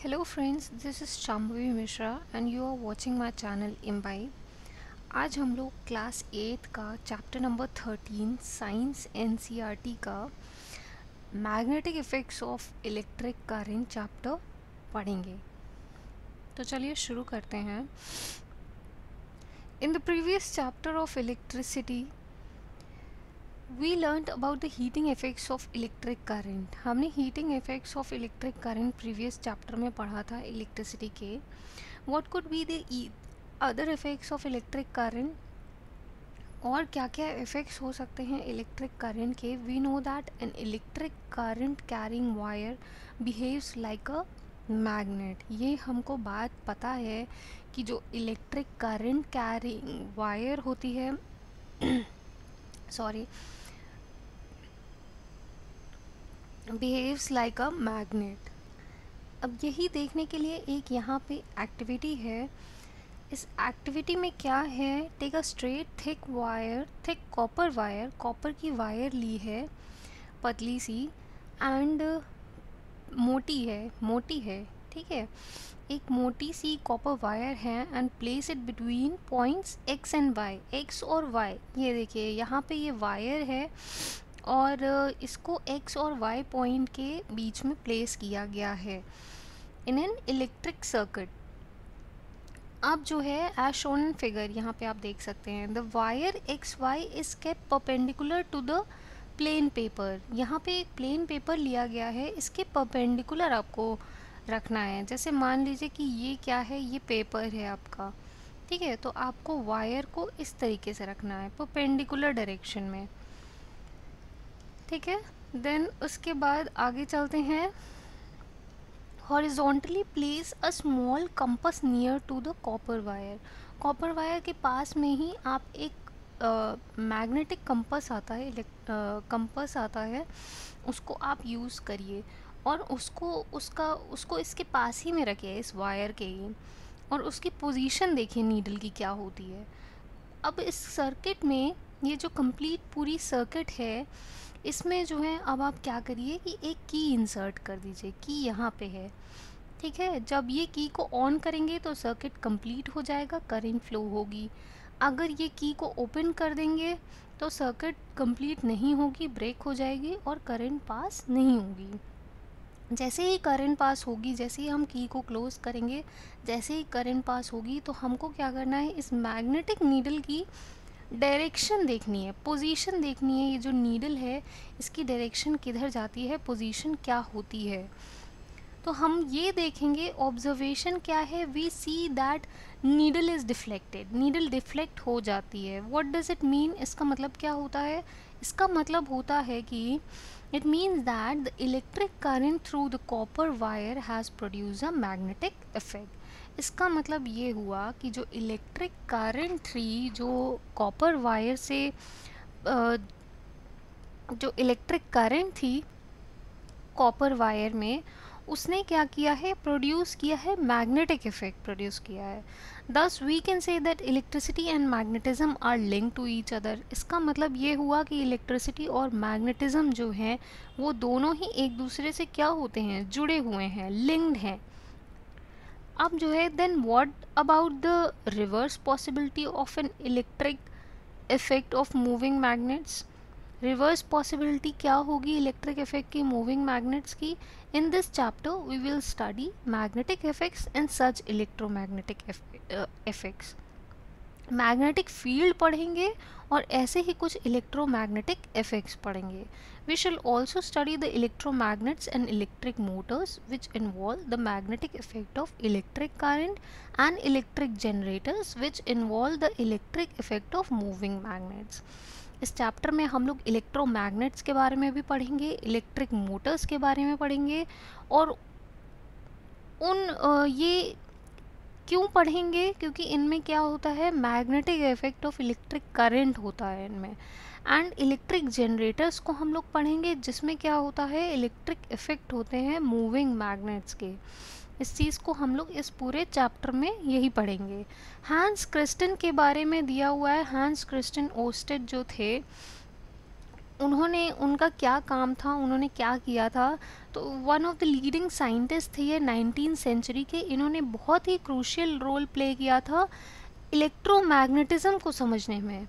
Hello friends, this is Shambhavi Mishra and you are watching my channel Imbibe। आज हम लोग class 8 का chapter number 13 science NCERT का magnetic effects of electric current chapter पढ़ेंगे। तो चलिए शुरू करते हैं। In the previous chapter of electricity we learn about the heating effects of electric current. हमने heating effects of electric current previous chapter में पढ़ा था इलेक्ट्रिसिटी के। What could be the other effects of electric current, और क्या क्या effects हो सकते हैं इलेक्ट्रिक करंट के। We know that an electric current carrying wire behaves like a magnet. ये हमको बात पता है कि जो इलेक्ट्रिक करंट कैरिंग वायर होती है sorry behaves like a magnet. अब यही देखने के लिए एक यहाँ पे एक्टिविटी है। इस एक्टिविटी में क्या है, take a straight thick wire, thick copper wire, copper की वायर ली है पतली सी एंड मोटी है ठीक है। एक मोटी सी कॉपर वायर है and place it between points X and Y, X और वाई। ये देखिए यहाँ पे ये वायर है और इसको एक्स और वाई पॉइंट के बीच में प्लेस किया गया है इन एन इलेक्ट्रिक सर्किट। अब जो है एज शोन इन फिगर, यहाँ पे आप देख सकते हैं the wire X Y is kept perpendicular to the plane paper. यहाँ पे एक प्लेन पेपर लिया गया है, इसके परपेंडिकुलर आपको रखना है। जैसे मान लीजिए कि ये क्या है, ये पेपर है आपका, ठीक है। तो आपको वायर को इस तरीके से रखना है परपेंडिकुलर डायरेक्शन में, ठीक है। देन उसके बाद आगे चलते हैं। Horizontally place a small compass near to the copper wire. Copper wire के पास में ही आप एक मैग्नेटिक कंपास आता है, कंपास आता है, उसको आप यूज़ करिए और उसको इसके पास ही में रखिए, इस वायर के ही, और उसकी पोजीशन देखिए नीडल की क्या होती है। अब इस सर्किट में ये जो कंप्लीट पूरी सर्किट है, इसमें जो है अब आप क्या करिए कि एक की इंसर्ट कर दीजिए। की यहाँ पे है, ठीक है। जब ये की को ऑन करेंगे तो सर्किट कंप्लीट हो जाएगा, करंट फ्लो होगी। अगर ये की को ओपन कर देंगे तो सर्किट कंप्लीट नहीं होगी, ब्रेक हो जाएगी और करंट पास नहीं होगी। जैसे ही करंट पास होगी, जैसे ही हम की को क्लोज करेंगे, जैसे ही करंट पास होगी, तो हमको क्या करना है, इस मैग्नेटिक नीडल की डायरेक्शन देखनी है, पोजीशन देखनी है। ये जो नीडल है इसकी डायरेक्शन किधर जाती है, पोजीशन क्या होती है। तो हम ये देखेंगे, ऑब्जर्वेशन क्या है, we see that needle is deflected, needle deflect हो जाती है। व्हाट डज इट मीन, इसका मतलब क्या होता है, इसका मतलब होता है कि it means that the electric current through the copper wire has produced a magnetic effect। इसका मतलब ये हुआ कि जो इलेक्ट्रिक करंट थी, जो कॉपर वायर से जो इलेक्ट्रिक करंट थी कॉपर वायर में, उसने क्या किया है, प्रोड्यूस किया है, मैग्नेटिक इफेक्ट प्रोड्यूस किया है। Thus we can say that electricity and magnetism are link to each other. इसका मतलब ये हुआ कि इलेक्ट्रिसिटी और मैग्नेटिज्म जो है वो दोनों ही एक दूसरे से क्या होते हैं, जुड़े हुए हैं, लिंक्ड हैं। अब जो है then what about the reverse possibility of an electric effect of moving magnets. Reverse possibility क्या होगी इलेक्ट्रिक इफेक्ट की मूविंग मैग्नेट्स की। In this chapter we will study magnetic effects and such electromagnetic effects. Magnetic field पढ़ेंगे और ऐसे ही कुछ electromagnetic effects पढ़ेंगे। We shall also study the electromagnets and electric motors which involve the magnetic effect of electric current and electric generators which involve the electric effect of moving magnets. इस chapter में हम लोग electromagnets के बारे में भी पढ़ेंगे, इलेक्ट्रिक मोटर्स के बारे में पढ़ेंगे, और ये क्यों पढ़ेंगे, क्योंकि इनमें क्या होता है, magnetic effect of electric current होता है इनमें। एंड इलेक्ट्रिक जनरेटर्स को हम लोग पढ़ेंगे, जिसमें क्या होता है, इलेक्ट्रिक इफेक्ट होते हैं मूविंग मैग्नेट्स के। इस चीज़ को हम लोग इस पूरे चैप्टर में यही पढ़ेंगे। हैंस क्रिस्टन के बारे में दिया हुआ है। हैंस क्रिस्टन ओस्टेड जो थे, उन्होंने उनका क्या काम था, उन्होंने क्या किया था, तो one of the leading scientist थे ये 19th सेंचुरी के। इन्होंने बहुत ही क्रूशियल रोल प्ले किया था इलेक्ट्रोमैग्नेटिज्म को समझने में।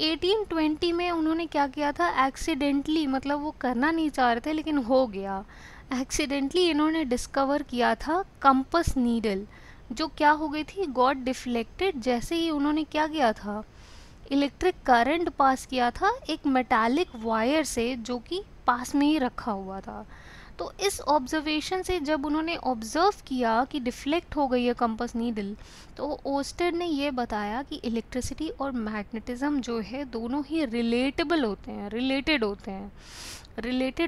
1820 में उन्होंने क्या किया था, एक्सीडेंटली, मतलब वो करना नहीं चाह रहे थे लेकिन हो गया, एक्सीडेंटली इन्होंने डिस्कवर किया था कंपस नीडल, जो क्या हो गई थी, गॉट डिफ्लेक्टेड। जैसे ही उन्होंने क्या किया था, इलेक्ट्रिक करंट पास किया था एक मेटालिक वायर से जो कि पास में ही रखा हुआ था। तो इस ऑब्जर्वेशन से जब उन्होंने ऑब्जर्व किया कि डिफ्लेक्ट हो गई है कंपास नीडल, तो ओस्टेड ने ये बताया कि इलेक्ट्रिसिटी और मैग्नेटिज्म जो है दोनों ही रिलेटेबल होते हैं, रिलेटेड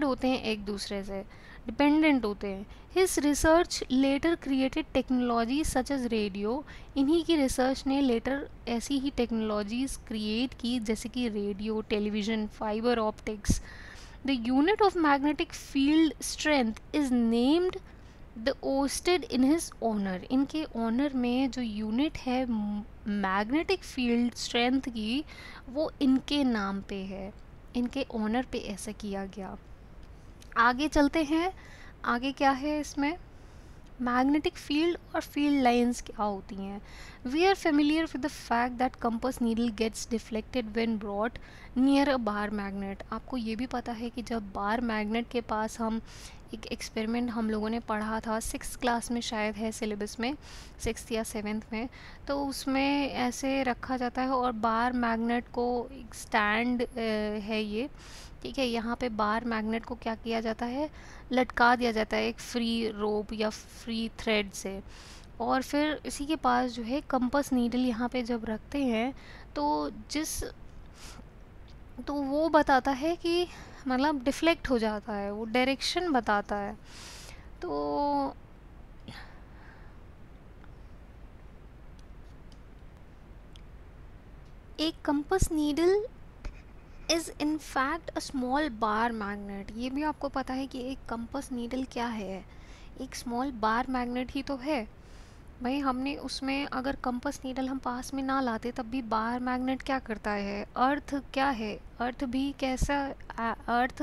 होते हैं एक दूसरे से, डिपेंडेंट होते हैं। His research later created technology such as radio. इन्हीं की रिसर्च ने लेटर ऐसी ही टेक्नोलॉजीज क्रिएट की जैसे कि radio, television, fibre optics. The unit of magnetic field strength is named the oersted in his honour. इनके ऑनर में जो यूनिट है मैग्नेटिक फील्ड स्ट्रेंथ की, वो इनके नाम पे है, इनके ऑनर पे ऐसा किया गया। आगे चलते हैं, आगे क्या है इसमें, मैग्नेटिक फील्ड और फील्ड लाइंस क्या होती हैं। We are familiar with the fact that compass needle gets deflected when brought near a bar magnet. आपको ये भी पता है कि जब बार मैग्नेट के पास हम एक एक्सपेरिमेंट हम लोगों ने पढ़ा था 6th क्लास में, शायद है सिलेबस में 6th या 7th में, तो उसमें ऐसे रखा जाता है और बार मैग्नेट को एक स्टैंड है ये, ठीक है, यहाँ पे बार मैग्नेट को क्या किया जाता है, लटका दिया जाता है एक फ्री रोप या फ्री थ्रेड से, और फिर इसी के पास जो है कंपास नीडल यहाँ पे जब रखते हैं तो तो वो बताता है कि मतलब डिफ्लेक्ट हो जाता है, वो डायरेक्शन बताता है। तो एक compass needle is in fact a small bar magnet. ये भी आपको पता है कि एक कंपास नीडल क्या है, एक स्मॉल बार मैग्नेट ही तो है भाई। हमने उसमें अगर कंपास नीडल हम पास में ना लाते तब भी बार मैग्नेट क्या करता है, अर्थ क्या है, अर्थ भी कैसा, अर्थ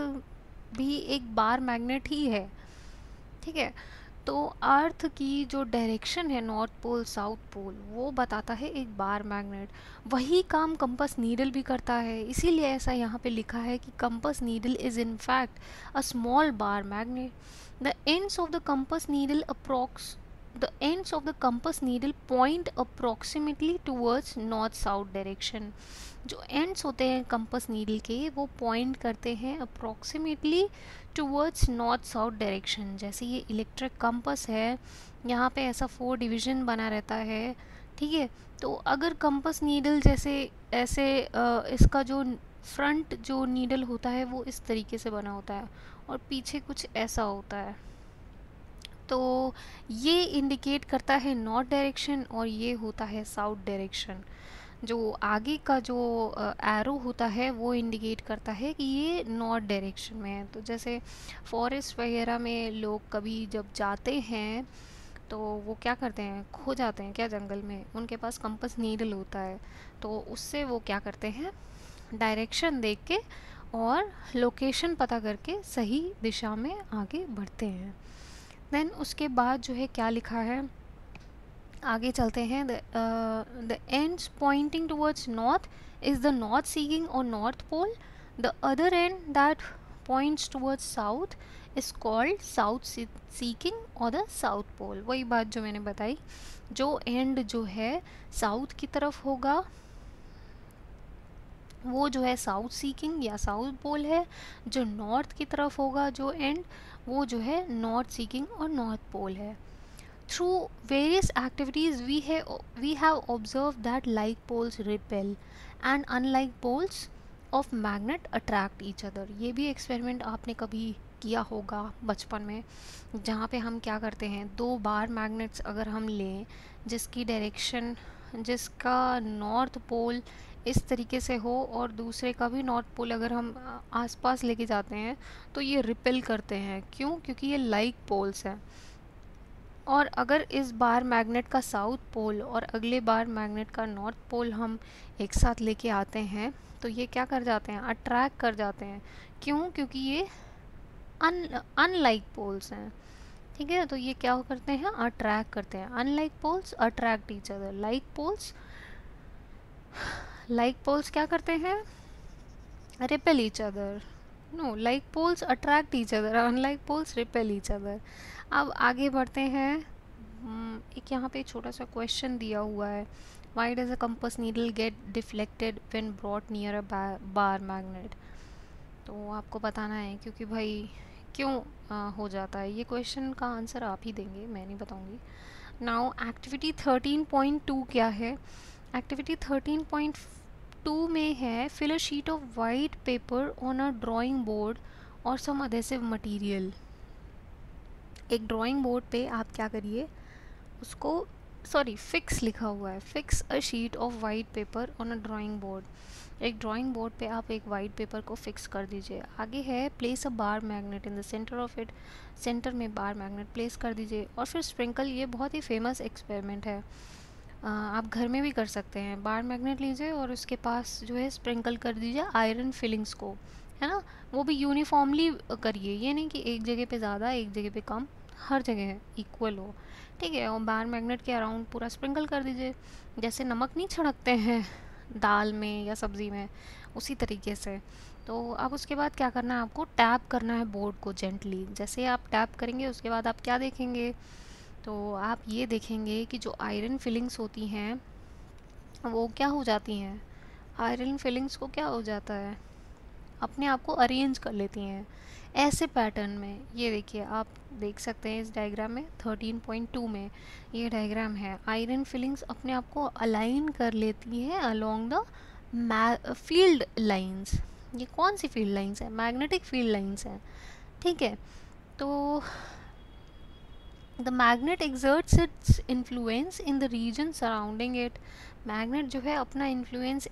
भी एक बार मैग्नेट ही है, ठीक है। तो अर्थ की जो डायरेक्शन है नॉर्थ पोल साउथ पोल, वो बताता है एक बार मैग्नेट। वही काम कंपास नीडल भी करता है, इसीलिए ऐसा यहाँ पे लिखा है कि compass needle is in fact a small bar magnet. The ends of the compass needle approx The ends of the compass needle point approximately towards north south direction। जो ends होते हैं कंपास नीडल के वो point करते हैं approximately towards north south direction. जैसे ये electric compass है, यहाँ पे ऐसा 4 डिवीज़न बना रहता है, ठीक है। तो अगर कंपास नीडल जैसे ऐसे इसका जो फ्रंट जो नीडल होता है वो इस तरीके से बना होता है और पीछे कुछ ऐसा होता है, तो ये इंडिकेट करता है नॉर्थ डायरेक्शन और ये होता है साउथ डायरेक्शन। जो आगे का जो एरो होता है वो इंडिकेट करता है कि ये नॉर्थ डायरेक्शन में है। तो जैसे फॉरेस्ट वगैरह में लोग कभी जब जाते हैं तो वो क्या करते हैं, खो जाते हैं क्या जंगल में, उनके पास कंपास नीडल होता है, तो उससे वो क्या करते हैं, डायरेक्शन देख के और लोकेशन पता करके सही दिशा में आगे बढ़ते हैं। देन उसके बाद जो है क्या लिखा है, आगे चलते हैं। The ends pointing towards north is the north seeking और north pole. The other end that points towards south is called south seeking और द साउथ पोल। वही बात जो मैंने बताई, जो एंड जो है साउथ की तरफ होगा वो जो है साउथ सीकिंग या साउथ पोल है, जो नॉर्थ की तरफ होगा जो एंड वो जो है नॉर्थ सीकिंग और नॉर्थ पोल है। Through various activities we have observe that like poles repel and unlike poles of magnet attract each other. ये भी एक्सपेरिमेंट आपने कभी किया होगा बचपन में, जहाँ पे हम क्या करते हैं, 2 बार मैग्नेट्स अगर हम लें जिसकी डायरेक्शन, जिसका नॉर्थ पोल इस तरीके से हो और दूसरे का भी नॉर्थ पोल अगर हम आसपास लेके जाते हैं तो ये रिपेल करते हैं। क्यों? क्योंकि ये लाइक पोल्स हैं। और अगर इस बार मैग्नेट का साउथ पोल और अगले बार मैग्नेट का नॉर्थ पोल हम एक साथ लेके आते हैं तो ये क्या कर जाते हैं, अट्रैक्ट कर जाते हैं। क्यों? क्योंकि ये अनलाइक पोल्स हैं। ठीक है, तो ये क्या करते हैं, अट्रैक्ट करते हैं। Unlike poles attract each other, like poles क्या करते हैं, repel each other. No, like poles attract each other, unlike poles repel each other. अब आगे बढ़ते हैं। एक यहाँ पे छोटा सा क्वेश्चन दिया हुआ है, why does a compass needle get deflected when brought near a bar magnet. तो आपको बताना है, क्योंकि भाई क्यों हो जाता है। ये क्वेश्चन का आंसर आप ही देंगे, मैं नहीं बताऊंगी। नाउ एक्टिविटी 13.2 क्या है? एक्टिविटी 13.2 में है, fill a sheet of white paper on a drawing board और सम अधेसिव मटेरियल। एक ड्राइंग बोर्ड पे आप क्या करिए, उसको फिक्स लिखा हुआ है, fix a sheet of white paper on a drawing board. एक ड्राइंग बोर्ड पे आप एक वाइट पेपर को फिक्स कर दीजिए। आगे है, place a bar magnet in the centre of it, centre में बार मैग्नेट प्लेस कर दीजिए। और फिर स्प्रिंकल, ये बहुत ही फेमस एक्सपेरिमेंट है, आप घर में भी कर सकते हैं। बार मैग्नेट लीजिए और उसके पास जो है स्प्रिंकल कर दीजिए आयरन फिलिंग्स को, है ना। वो भी यूनिफॉर्मली करिए, ये नहीं कि एक जगह पे ज़्यादा एक जगह पे कम, हर जगह इक्वल हो। ठीक है, और बार मैग्नेट के अराउंड पूरा स्प्रिंकल कर दीजिए, जैसे नमक नहीं छिड़कते हैं दाल में या सब्ज़ी में, उसी तरीके से। तो अब उसके बाद क्या करना है, आपको टैप करना है बोर्ड को जेंटली। जैसे आप टैप करेंगे उसके बाद आप क्या देखेंगे, तो आप ये देखेंगे कि जो आयरन फिलिंग्स होती हैं वो क्या हो जाती हैं, आयरन फिलिंग्स को क्या हो जाता है, अपने आप को अरेंज कर लेती हैं ऐसे पैटर्न में। ये देखिए, आप देख सकते हैं इस डायग्राम में 13.2 में ये डायग्राम है, आयरन फिलिंग्स अपने आप को अलाइन कर लेती हैं अलोंग द फील्ड लाइंस। ये कौन सी फील्ड लाइंस है, मैग्नेटिक फील्ड लाइंस हैं। ठीक है, तो the magnet exerts its influence in the region surrounding it। Magnet जो है अपना इन्फ्लुएंस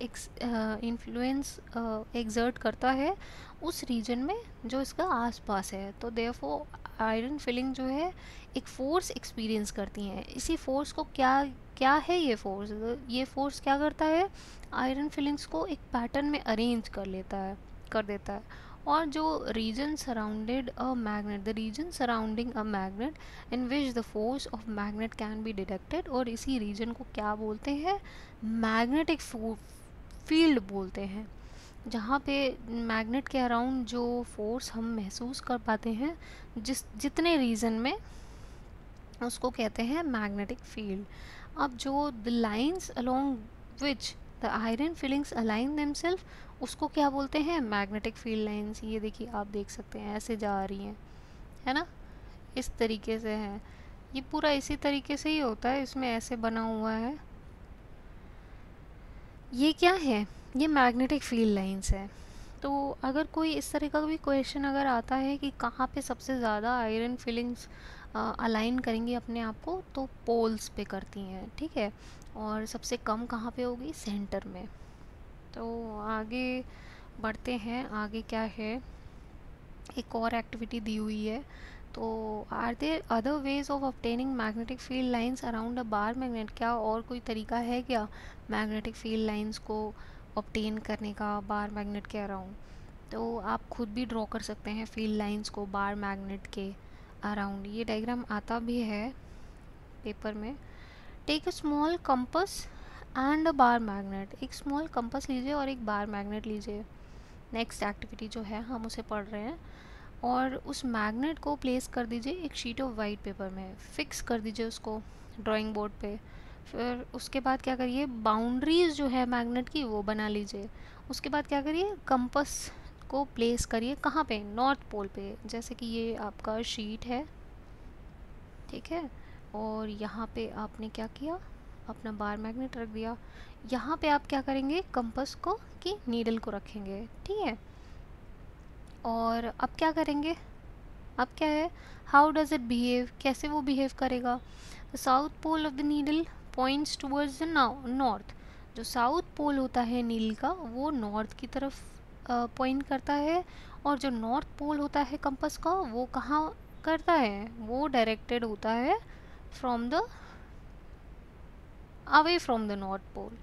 एग्जर्ट करता है उस रीजन में जो इसका आसपास है। तो देयरफॉर आयरन फिलिंग जो है एक फोर्स एक्सपीरियंस करती हैं। इसी फोर्स को क्या क्या है, ये फोर्स क्या करता है, आयरन फिलिंग्स को एक पैटर्न में अरेंज कर देता है। और जो region surrounded a magnet, the region surrounding a magnet in which the force of magnet can be detected, और इसी रीजन को क्या बोलते हैं, मैग्नेटिक फील्ड बोलते हैं। जहाँ पे मैग्नेट के अराउंड जो फोर्स हम महसूस कर पाते हैं जितने रीजन में, उसको कहते हैं मैग्नेटिक फील्ड। अब जो the lines along which the iron filings align themselves, उसको क्या बोलते हैं, मैग्नेटिक फील्ड लाइंस। ये देखिए, आप देख सकते हैं ऐसे जा रही हैं, है ना, इस तरीके से है। ये पूरा इसी तरीके से ही होता है, इसमें ऐसे बना हुआ है। ये क्या है, ये मैग्नेटिक फील्ड लाइंस है। तो अगर कोई इस तरह का भी क्वेश्चन अगर आता है कि कहाँ पे सबसे ज़्यादा आयरन फिलिंग्स अलाइन करेंगी अपने आप को, तो पोल्स पे करती हैं। ठीक है, और सबसे कम कहाँ पे होगी, सेंटर में। तो आगे बढ़ते हैं, आगे क्या है, एक और एक्टिविटी दी हुई है। तो are there other ways of obtaining magnetic field lines around a bar magnet, क्या और कोई तरीका है क्या मैग्नेटिक फील्ड लाइंस को ऑब्टेन करने का बार मैग्नेट के अराउंड। तो आप खुद भी ड्रॉ कर सकते हैं फील्ड लाइंस को बार मैग्नेट के अराउंड। ये डायग्राम आता भी है पेपर में। Take a small compass and a bar magnet, एक स्मॉल कंपस लीजिए और एक बार मैग्नेट लीजिए। नेक्स्ट एक्टिविटी जो है हम उसे पढ़ रहे हैं। और उस मैग्नेट को प्लेस कर दीजिए एक शीट ऑफ वाइट पेपर में, फिक्स कर दीजिए उसको ड्राइंग बोर्ड पे। फिर उसके बाद क्या करिए, बाउंड्रीज जो है मैग्नेट की वो बना लीजिए। उसके बाद क्या करिए, कंपस को प्लेस करिए कहाँ पे, नॉर्थ पोल पे। जैसे कि ये आपका शीट है, ठीक है, और यहाँ पे आपने क्या किया, अपना बार मैग्नेट रख दिया। यहाँ पे आप क्या करेंगे, कंपस को की नीडल को रखेंगे। ठीक है, और अब क्या करेंगे, अब क्या है, हाउ डज इट बिहेव, कैसे वो बिहेव करेगा। The south pole of the needle points towards the north. जो साउथ पोल होता है नील का, वो नॉर्थ की तरफ पॉइंट करता है, और जो नॉर्थ पोल होता है कंपस का, वो कहाँ करता है, वो डायरेक्टेड होता है from the away from the north pole.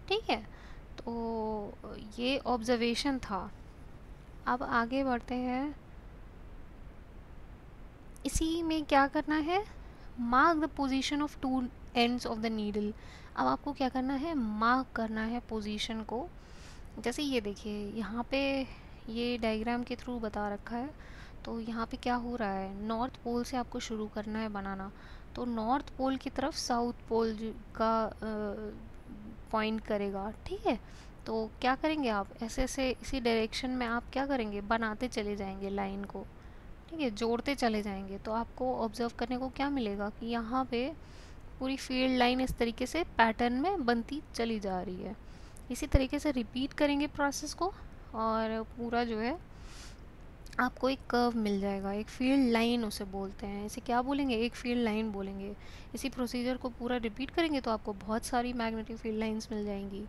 ठीक है, तो ये ऑब्जर्वेशन था। अब आगे बढ़ते हैं। इसी में क्या करना है, mark the position of two ends of the needle. अब आपको क्या करना है, मार्क करना है पोजीशन को। जैसे ये देखिए यहाँ पे ये डायग्राम के थ्रू बता रखा है। तो यहाँ पे क्या हो रहा है, नॉर्थ पोल से आपको शुरू करना है बनाना। तो नॉर्थ पोल की तरफ साउथ पोल का पॉइंट करेगा। ठीक है, तो क्या करेंगे आप, ऐसे ऐसे इसी डायरेक्शन में आप क्या करेंगे, बनाते चले जाएंगे लाइन को। ठीक है, जोड़ते चले जाएंगे। तो आपको ऑब्जर्व करने को क्या मिलेगा कि यहाँ पे पूरी फील्ड लाइन इस तरीके से पैटर्न में बनती चली जा रही है। इसी तरीके से रिपीट करेंगे प्रोसेस को, और पूरा जो है आपको एक कर्व मिल जाएगा, एक फील्ड लाइन उसे बोलते हैं। इसे क्या बोलेंगे, एक फील्ड लाइन बोलेंगे। इसी प्रोसीजर को पूरा रिपीट करेंगे तो आपको बहुत सारी मैग्नेटिक फील्ड लाइंस मिल जाएंगी।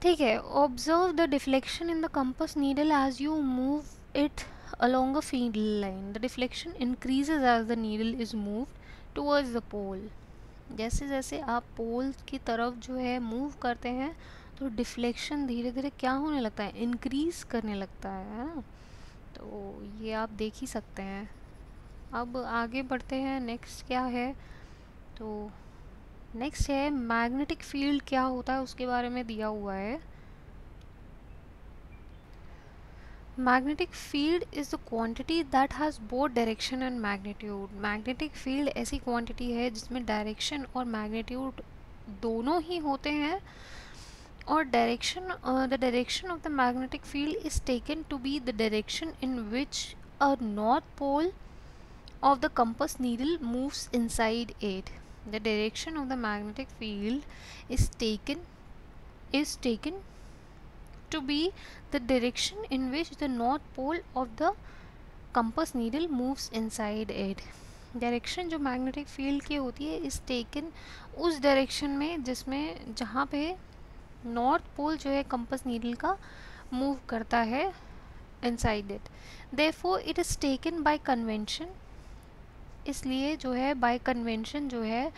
ठीक है, observe the deflection in the compass needle as you move it along a field line. The deflection increases as the needle is moved towards the pole. जैसे जैसे आप पोल की तरफ जो है मूव करते हैं तो डिफ्लेक्शन धीरे धीरे क्या होने लगता है, इंक्रीज करने लगता है ना। तो ये आप देख ही सकते हैं। अब आगे बढ़ते हैं, नेक्स्ट क्या है, तो नेक्स्ट है मैग्नेटिक फील्ड क्या होता है उसके बारे में दिया हुआ है। Magnetic field is the quantity that has both direction and magnitude. Magnetic field ऐसी क्वांटिटी है जिसमें डायरेक्शन और मैग्नीट्यूड दोनों ही होते हैं। और direction, the direction of the magnetic field is taken to be the direction in which a north pole of the compass needle moves inside it. The direction of the magnetic field is taken to be the direction in which the north pole of the compass needle moves inside it. Direction जो magnetic field की होती है इस taken उस direction में जिसमें जहाँ पे नॉर्थ पोल जो है कंपास नीडल का मूव करता है inside it. Therefore it is taken by convention. इसलिए जो है बाय कन्वेंशन जो है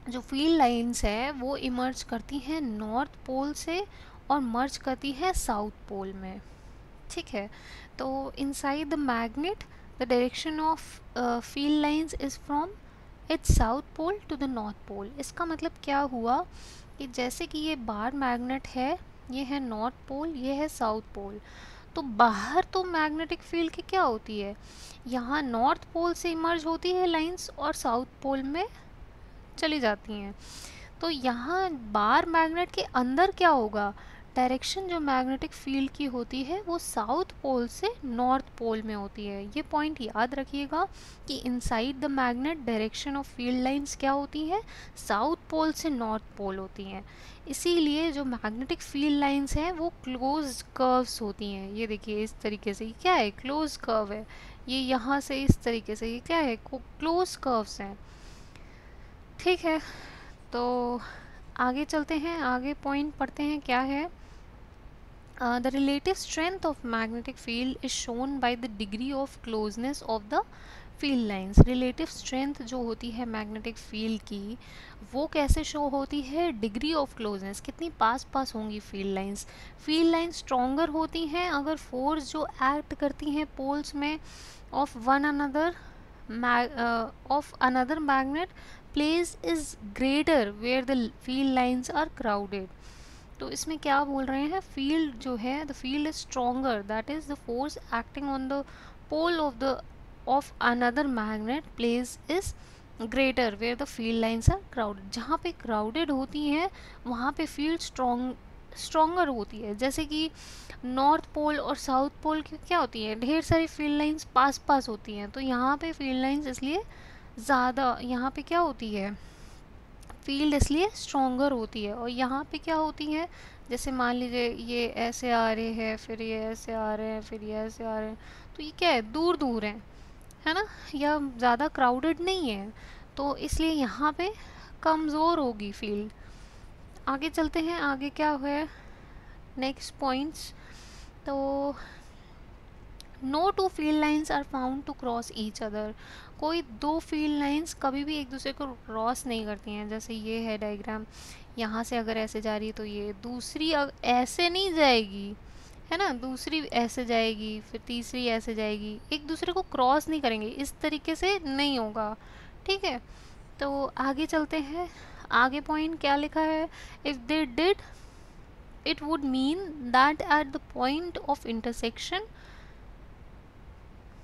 जो फील्ड लाइंस है वो इमर्ज करती हैं नॉर्थ पोल से और मर्ज करती हैं साउथ पोल में। ठीक है, तो inside the magnet the direction of field lines is from its south pole to the north pole. इसका मतलब क्या हुआ कि जैसे कि ये बार मैग्नेट है, ये है नॉर्थ पोल, ये है साउथ पोल। तो बाहर तो मैग्नेटिक फील्ड की क्या होती है, यहाँ नॉर्थ पोल से इमर्ज होती है लाइंस और साउथ पोल में चली जाती हैं। तो यहाँ बार मैग्नेट के अंदर क्या होगा, डायरेक्शन जो मैग्नेटिक फील्ड की होती है वो साउथ पोल से नॉर्थ पोल में होती है। ये पॉइंट याद रखिएगा कि inside the magnet direction of field lines क्या होती हैं, साउथ पोल से नॉर्थ पोल होती हैं। इसीलिए जो मैग्नेटिक फील्ड लाइंस हैं वो क्लोज कर्व्स होती हैं। ये देखिए इस तरीके से, ये क्या है, क्लोज कर्व है। ये यहाँ से इस तरीके से, ये क्या है, क्लोज कर्व्स हैं। ठीक है, तो आगे चलते हैं, आगे पॉइंट पढ़ते हैं क्या है। The relative strength of magnetic field is shown by the degree of closeness of the field lines. Relative strength जो होती है magnetic field की वो कैसे शो होती है, डिग्री ऑफ क्लोजनेस, कितनी पास पास होंगी field lines. Field lines stronger होती हैं अगर फोर्स जो एक्ट करती हैं पोल्स में of one another of another magnet place is greater where the field lines are crowded. तो इसमें क्या बोल रहे हैं, फील्ड जो है the field is stronger, that is the force acting on the pole of another magnet place is greater where the field lines are crowded. जहाँ पे क्राउडेड होती हैं वहाँ पे फील्ड स्ट्रॉन्गर होती है। जैसे कि नॉर्थ पोल और साउथ पोल की क्या होती है, ढेर सारी फील्ड लाइंस पास पास होती हैं। तो यहाँ पे फील्ड लाइंस इसलिए ज़्यादा, यहाँ पे क्या होती है, फील्ड इसलिए स्ट्रॉन्गर होती है। और यहाँ पे क्या होती है, जैसे मान लीजिए ये ऐसे आ रहे हैं, फिर ये ऐसे आ रहे हैं, फिर ये ऐसे आ रहे हैं, तो ये क्या है, दूर दूर है ना, या ज़्यादा क्राउडेड नहीं है। तो इसलिए यहाँ पे कमज़ोर होगी फील्ड। आगे चलते हैं, आगे क्या है नेक्स्ट पॉइंट्स। तो no two field lines are found to cross each other. कोई दो फील्ड लाइंस कभी भी एक दूसरे को क्रॉस नहीं करती हैं। जैसे ये है डायग्राम, यहाँ से अगर ऐसे जा रही है तो ये दूसरी ऐसे नहीं जाएगी, है ना, दूसरी ऐसे जाएगी, फिर तीसरी ऐसे जाएगी, एक दूसरे को क्रॉस नहीं करेंगे, इस तरीके से नहीं होगा। ठीक है, तो आगे चलते हैं। आगे पॉइंट क्या लिखा है, if they did it would mean that at the point of intersection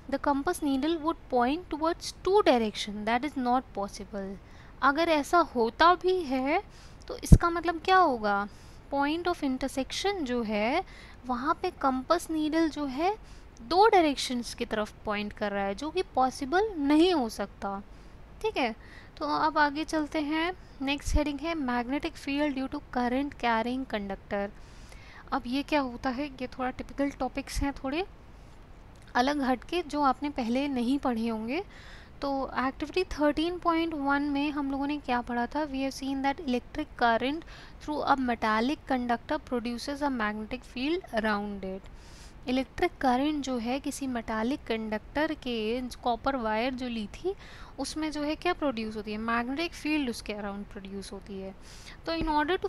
the compass needle would point towards two direction, that is not possible। अगर ऐसा होता भी है तो इसका मतलब क्या होगा, पॉइंट ऑफ इंटरसेक्शन जो है वहाँ पे कंपस नीडल जो है दो डायरेक्शंस की तरफ पॉइंट कर रहा है, जो कि पॉसिबल नहीं हो सकता। ठीक है, तो अब आगे चलते हैं। नेक्स्ट हेडिंग है magnetic field due to current carrying conductor. अब ये क्या होता है, ये थोड़ा टिपिकल टॉपिक्स हैं, थोड़े अलग हटके, जो आपने पहले नहीं पढ़े होंगे। तो एक्टिविटी 13.1 में हम लोगों ने क्या पढ़ा था, we have seen that electric current through a metallic conductor produces a magnetic field around it. Electric current जो है किसी मेटालिक कंडक्टर के कॉपर वायर जो ली थी उसमें जो है क्या प्रोड्यूस होती है, मैग्नेटिक फील्ड उसके अराउंड प्रोड्यूस होती है। तो in order to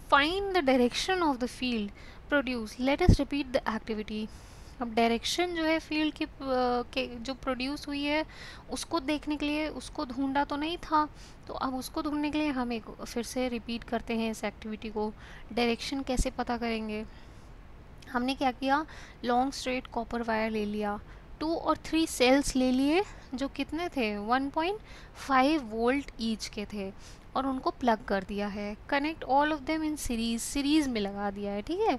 find the direction of the field produce, let us repeat the activity. अब डायरेक्शन जो है फील्ड की के जो प्रोड्यूस हुई है उसको देखने के लिए, उसको ढूंढा तो नहीं था, तो अब उसको ढूंढने के लिए हम एक फिर से रिपीट करते हैं इस एक्टिविटी को। डायरेक्शन कैसे पता करेंगे, हमने क्या किया, लॉन्ग स्ट्रेट कॉपर वायर ले लिया, 2 और 3 सेल्स ले लिए जो कितने थे, 1.5 वोल्ट ईच के थे, और उनको प्लग कर दिया है। Connect all of them in series, series में लगा दिया है। ठीक है,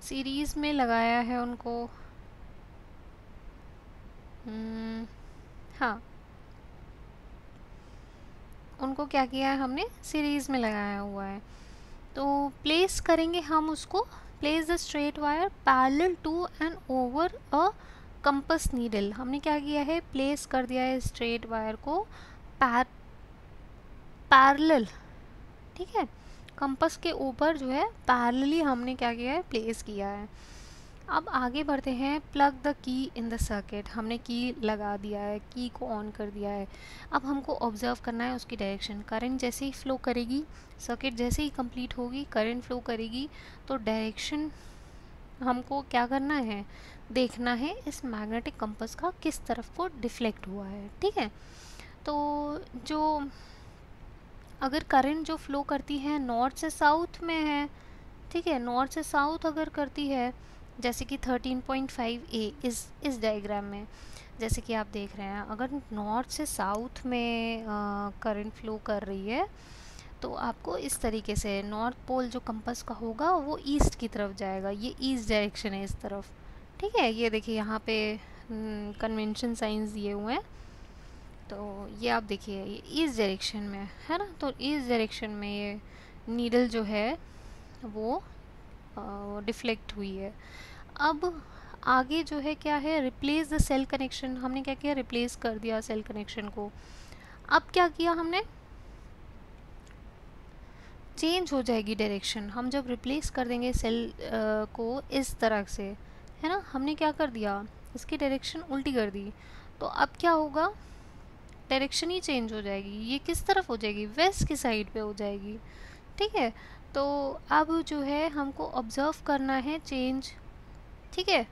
सीरीज में लगाया है उनको। हाँ, उनको क्या किया है हमने, सीरीज में लगाया हुआ है। तो प्लेस करेंगे हम उसको, place the straight wire parallel to and over a compass needle. हमने क्या किया है, प्लेस कर दिया है स्ट्रेट वायर को पैरेलल, ठीक है, कंपस के ऊपर जो है पैरेलली हमने क्या किया है, प्लेस किया है। अब आगे बढ़ते हैं, plug the key in the circuit. हमने की लगा दिया है, की को ऑन कर दिया है। अब हमको ऑब्जर्व करना है उसकी डायरेक्शन। करंट जैसे ही फ्लो करेगी, सर्किट जैसे ही कंप्लीट होगी, करंट फ्लो करेगी, तो डायरेक्शन हमको क्या करना है, देखना है इस मैग्नेटिक कंपास का किस तरफ को डिफ्लेक्ट हुआ है। ठीक है, तो जो अगर करंट जो फ्लो करती है नॉर्थ से साउथ में है, ठीक है, नॉर्थ से साउथ अगर करती है, जैसे कि 13.5A इस डायग्राम में जैसे कि आप देख रहे हैं, अगर नॉर्थ से साउथ में करंट फ्लो कर रही है तो आपको इस तरीके से नॉर्थ पोल जो कंपास का होगा वो ईस्ट की तरफ जाएगा। ये ईस्ट डायरेक्शन है इस तरफ। ठीक है, ये देखिए यहाँ पे कन्वेंशन साइंस दिए हुए हैं, तो ये आप देखिए ये ईस्ट डायरेक्शन में है ना, तो ईस्ट डायरेक्शन में ये नीडल जो है वो डिफ्लेक्ट हुई है। अब आगे जो है क्या है, रिप्लेस द सेल कनेक्शन। हमने क्या किया, रिप्लेस कर दिया सेल कनेक्शन को। अब क्या किया हमने, चेंज हो जाएगी डायरेक्शन। हम जब रिप्लेस कर देंगे सेल को इस तरह से, है ना, हमने क्या कर दिया, इसकी डायरेक्शन उल्टी कर दी, तो अब क्या होगा, डायरेक्शन ही चेंज हो जाएगी। ये किस तरफ हो जाएगी, वेस्ट की साइड पे हो जाएगी। ठीक है, तो अब जो है हमको ऑब्जर्व करना है चेंज। ठीक है,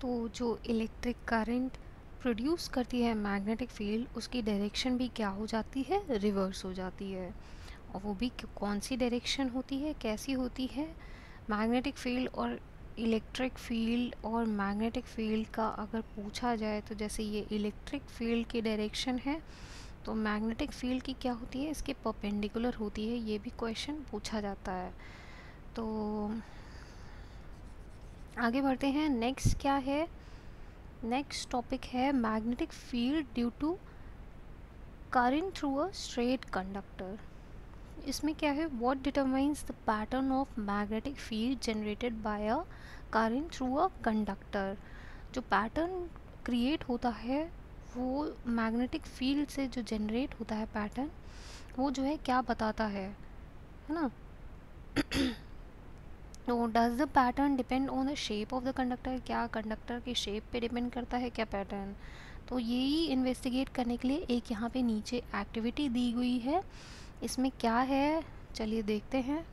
तो जो इलेक्ट्रिक करंट प्रोड्यूस करती है मैग्नेटिक फील्ड, उसकी डायरेक्शन भी क्या हो जाती है, रिवर्स हो जाती है। और वो भी कौन सी डायरेक्शन होती है, कैसी होती है, मैग्नेटिक फील्ड और इलेक्ट्रिक फील्ड और मैग्नेटिक फील्ड का अगर पूछा जाए तो जैसे ये इलेक्ट्रिक फील्ड की डायरेक्शन है तो मैग्नेटिक फील्ड की क्या होती है, इसके परपेंडिकुलर होती है। ये भी क्वेश्चन पूछा जाता है। तो आगे बढ़ते हैं, नेक्स्ट क्या है, नेक्स्ट टॉपिक है magnetic field due to current through a straight conductor. इसमें क्या है, what determines the pattern of magnetic field generated by a current through a conductor. जो पैटर्न क्रिएट होता है वो मैग्नेटिक फील्ड से जो जनरेट होता है पैटर्न, वो जो है क्या बताता है ना तो does the pattern depend on the shape of the conductor, क्या कंडक्टर की शेप पे डिपेंड करता है क्या पैटर्न। तो यही इन्वेस्टिगेट करने के लिए एक यहाँ पे नीचे एक्टिविटी दी हुई है। इसमें क्या है चलिए देखते हैं।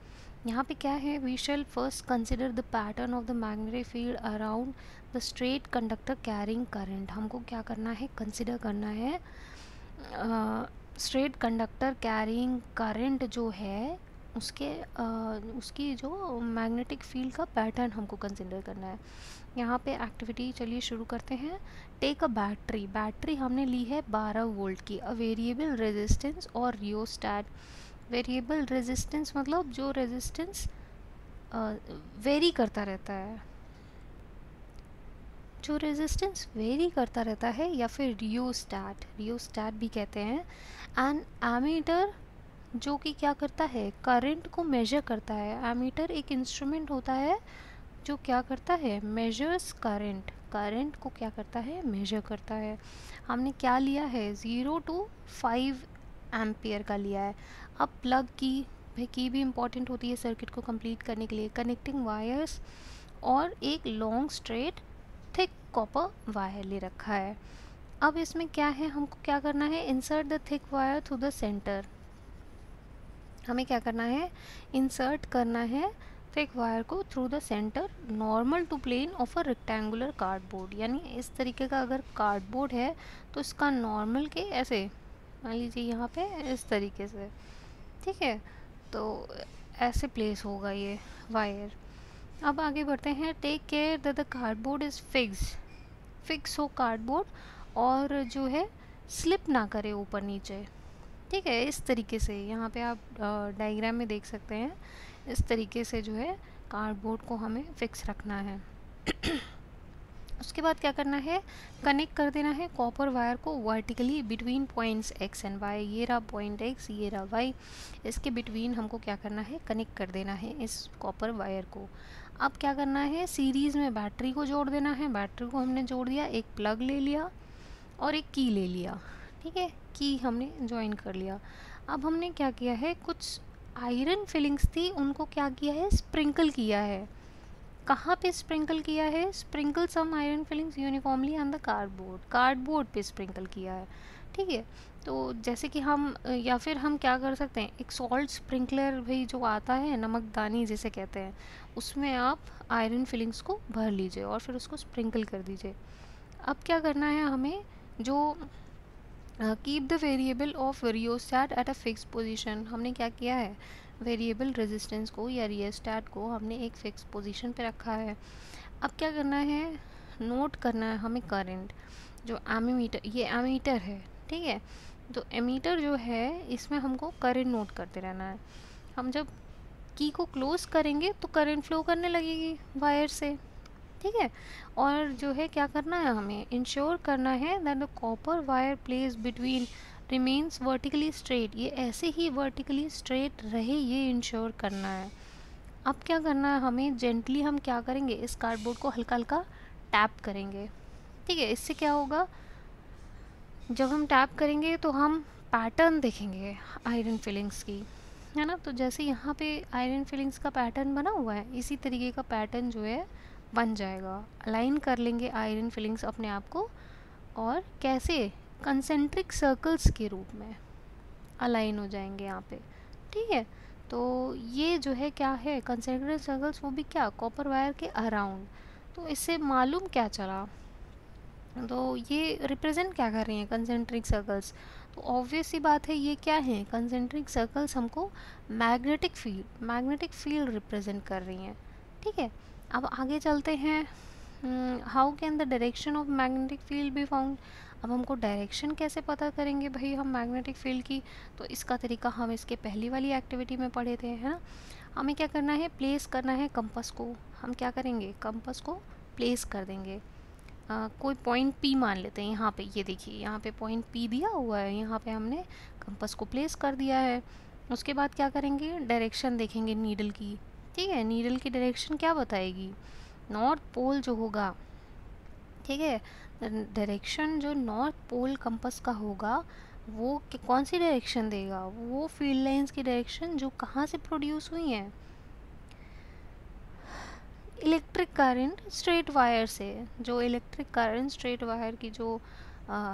यहाँ पे क्या है, we shall first consider the pattern of the magnetic field around the straight conductor carrying current. हमको क्या करना है, कंसिडर करना है स्ट्रेट कंडक्टर कैरिंग करंट जो है उसके उसकी जो मैग्नेटिक फील्ड का पैटर्न हमको कंसिडर करना है। यहाँ पे एक्टिविटी चलिए शुरू करते हैं। टेक अ बैटरी, बैटरी हमने ली है 12 वोल्ट की, अ वेरिएबल रेजिस्टेंस और रियोस्टैट। वेरिएबल रेजिस्टेंस मतलब जो रेजिस्टेंस वेरी करता रहता है, जो रेजिस्टेंस वेरी करता रहता है, या फिर रियोस्टैट, रियोस्टैट भी कहते हैं। एंड एमीटर जो कि क्या करता है, करंट को मेजर करता है। एमीटर एक इंस्ट्रूमेंट होता है जो क्या करता है, मेजर्स करंट, करंट को क्या करता है, मेजर करता है। हमने क्या लिया है, 0 to 5 एम्पियर का लिया है। अब प्लग की, भाई की भी इम्पॉर्टेंट होती है सर्किट को कंप्लीट करने के लिए। कनेक्टिंग वायर्स और एक long straight thick copper wire ले रखा है। अब इसमें क्या है, हमको क्या करना है, insert the thick wire through the centre. हमें क्या करना है, इंसर्ट करना है थिक वायर को through the centre normal to plane of a rectangular cardboard. यानी इस तरीके का अगर कार्डबोर्ड है तो इसका नॉर्मल के ऐसे मान लीजिए यहाँ पे इस तरीके से, ठीक है, तो ऐसे प्लेस होगा ये वायर। अब आगे बढ़ते हैं। Take care that the cardboard is fix हो कार्डबोर्ड, और जो है स्लिप ना करे ऊपर नीचे, ठीक है। इस तरीके से यहाँ पे आप डायग्राम में देख सकते हैं, इस तरीके से जो है कार्डबोर्ड को हमें फिक्स रखना है। उसके बाद क्या करना है, कनेक्ट कर देना है कॉपर वायर को vertically between points X and Y. ये रहा पॉइंट एक्स, ये रहा वाई, इसके बिटवीन हमको क्या करना है, कनेक्ट कर देना है इस कॉपर वायर को। अब क्या करना है, सीरीज़ में बैटरी को जोड़ देना है। बैटरी को हमने जोड़ दिया, एक प्लग ले लिया और एक की ले लिया, ठीक है, की हमने ज्वाइन कर लिया। अब हमने क्या किया है, कुछ आयरन फिलिंग्स थी उनको क्या किया है, स्प्रिंकल किया है। कहाँ पे स्प्रिंकल किया है, sprinkle some iron filings uniformly on the cardboard, cardboard पे स्प्रिंकल किया है, ठीक है। तो जैसे कि हम या फिर हम क्या कर सकते हैं, एक सॉल्ट स्प्रिंकलर भाई जो आता है, नमकदानी जिसे कहते हैं, उसमें आप आयरन फिलिंग्स को भर लीजिए और फिर उसको स्प्रिंकल कर दीजिए। अब क्या करना है हमें, जो keep the variable of rheostat at a fix position. हमने क्या किया है, वेरिएबल रेजिस्टेंस को या रियोस्टैट को हमने एक फिक्स पोजीशन पे रखा है। अब क्या करना है, नोट करना है हमें करंट। जो एमीमीटर, ये एमीटर है, ठीक है, तो एमीटर जो है इसमें हमको करंट नोट करते रहना है। हम जब की को क्लोज करेंगे तो करंट फ्लो करने लगेगी वायर से, ठीक है। और जो है क्या करना है, हमें इंश्योर करना है that the copper wire place between remains vertically straight, ये ऐसे ही वर्टिकली स्ट्रेट रहे, ये इंश्योर करना है। अब क्या करना है हमें, जेंटली हम क्या करेंगे, इस कार्डबोर्ड को हल्का हल्का टैप करेंगे, ठीक है। इससे क्या होगा, जब हम टैप करेंगे तो हम पैटर्न देखेंगे आयरन फिलिंग्स की, है ना। तो जैसे यहाँ पे आयरन फिलिंग्स का पैटर्न बना हुआ है, इसी तरीके का पैटर्न जो है बन जाएगा। अलाइन कर लेंगे आयरन फिलिंग्स अपने आप को, और कैसे, कंसेंट्रिक सर्कल्स के रूप में अलाइन हो जाएंगे यहाँ पे, ठीक है। तो ये जो है क्या है, कंसेंट्रिक सर्कल्स, वो भी क्या, कॉपर वायर के अराउंड। तो इससे मालूम क्या चला, तो ये रिप्रेजेंट क्या कर रही हैं, कंसेंट्रिक सर्कल्स। तो ऑब्वियस सी बात है, ये क्या है, कंसेंट्रिक सर्कल्स हमको मैग्नेटिक फील्ड रिप्रेजेंट कर रही हैं, ठीक है। अब आगे चलते हैं। How can the direction of magnetic field be found. अब हमको डायरेक्शन कैसे पता करेंगे भाई हम मैग्नेटिक फील्ड की, तो इसका तरीका हम इसके पहली वाली एक्टिविटी में पढ़े थे, है ना। हमें क्या करना है, प्लेस करना है कंपास को। हम क्या करेंगे, कंपास को प्लेस कर देंगे। कोई पॉइंट पी मान लेते हैं यहाँ पे, ये देखिए यहाँ पे पॉइंट पी दिया हुआ है, यहाँ पे हमने कंपास को प्लेस कर दिया है। उसके बाद क्या करेंगे, डायरेक्शन देखेंगे नीडल की, ठीक है। नीडल की डायरेक्शन क्या बताएगी, नॉर्थ पोल जो होगा, ठीक है। डायरेक्शन जो नॉर्थ पोल कंपास का होगा वो कौन सी डायरेक्शन देगा, वो फील्ड लाइंस की डायरेक्शन जो कहाँ से प्रोड्यूस हुई हैं, इलेक्ट्रिक करंट स्ट्रेट वायर से, जो इलेक्ट्रिक करंट स्ट्रेट वायर की जो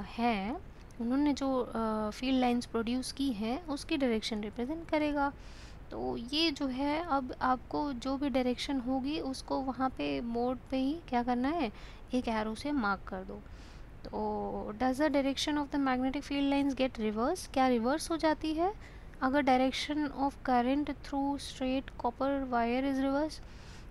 है, उन्होंने जो फील्ड लाइंस प्रोड्यूस की हैं उसकी डायरेक्शन रिप्रेजेंट करेगा। तो ये जो है, अब आपको जो भी डायरेक्शन होगी उसको वहाँ पे बोर्ड पे ही क्या करना है, एक एरो से मार्क कर दो। तो does the direction of the magnetic field lines get reverse, क्या रिवर्स हो जाती है अगर direction of current through straight copper wire is reverse?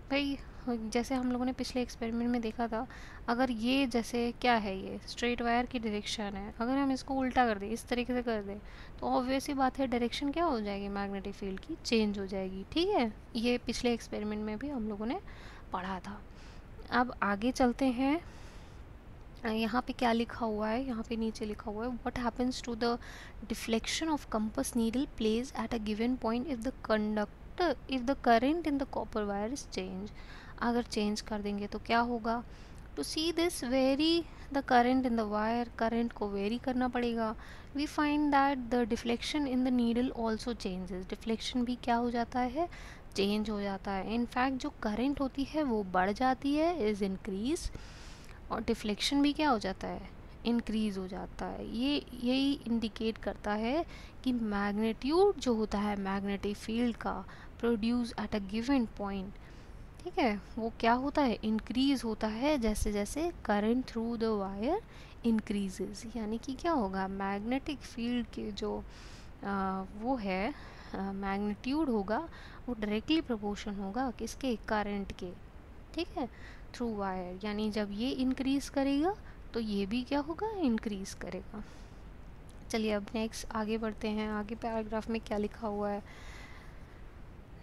भाई जैसे हम लोगों ने पिछले एक्सपेरिमेंट में देखा था, अगर ये जैसे क्या है, ये स्ट्रेट वायर की डायरेक्शन है, अगर हम इसको उल्टा कर दें, इस तरीके से कर दें, तो ऑब्वियस ही बात है डायरेक्शन क्या हो जाएगी, मैग्नेटिक फील्ड की चेंज हो जाएगी। ठीक है, ये पिछले एक्सपेरिमेंट में भी हम लोगों ने पढ़ा था। अब आगे चलते हैं। यहाँ पे क्या लिखा हुआ है, यहाँ पे नीचे लिखा हुआ है, what happens to the deflection of compass needle place at a given point if the current in the copper wire is change. अगर चेंज कर देंगे तो क्या होगा? To see this vary the current in the wire, current को vary करना पड़ेगा। We find that the deflection in the needle also changes, deflection भी क्या हो जाता है, चेंज हो जाता है। इनफैक्ट जो करंट होती है वो बढ़ जाती है, इज इंक्रीज, और डिफ्लेक्शन भी क्या हो जाता है, इंक्रीज़ हो जाता है। ये यही इंडिकेट करता है कि मैग्नीट्यूड जो होता है मैग्नेटिक फील्ड का produce at a given point, ठीक है, वो क्या होता है, इंक्रीज़ होता है जैसे जैसे current through the wire increases. यानी कि क्या होगा, मैग्नेटिक फील्ड के जो वो है मैग्नीट्यूड होगा, वो डायरेक्टली प्रोपोर्शन होगा किसके, करंट के। ठीक है, थ्रू वायर, यानी जब ये इंक्रीज़ करेगा तो ये भी क्या होगा, इंक्रीज़ करेगा। चलिए अब नेक्स्ट आगे बढ़ते हैं, आगे पैराग्राफ में क्या लिखा हुआ है।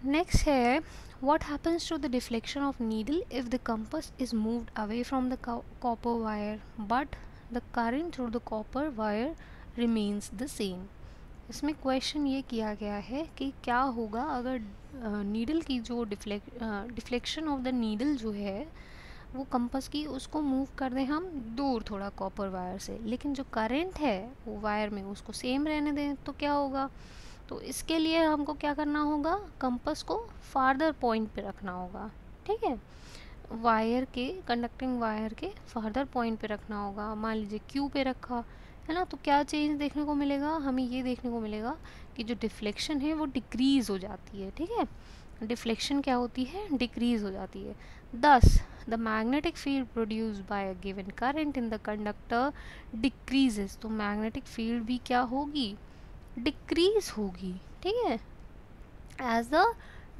नेक्स्ट है, what happens to the deflection of needle if the compass is moved away from the copper wire but the current through the copper wire remains the same? इसमें क्वेश्चन ये किया गया है कि क्या होगा अगर नीडल की जो डिफ्लेक्शन ऑफ द नीडल जो है वो कंपास की, उसको मूव कर दें हम दूर थोड़ा कॉपर वायर से, लेकिन जो करंट है वो वायर में उसको सेम रहने दें, तो क्या होगा? तो इसके लिए हमको क्या करना होगा, कंपास को फार्दर पॉइंट पे रखना होगा। ठीक है, वायर के, कंडक्टिंग वायर के फार्दर पॉइंट पे रखना होगा। मान लीजिए क्यू पे रखा है ना, तो क्या चेंज देखने को मिलेगा, हमें ये देखने को मिलेगा कि जो डिफ्लेक्शन है वो डिक्रीज़ हो जाती है। ठीक है, डिफ्लेक्शन क्या होती है, डिक्रीज़ हो जाती है। Thus the magnetic field produced by a given current in the conductor decreases, तो मैग्नेटिक फील्ड भी क्या होगी, डिक्रीज होगी। ठीक है, as the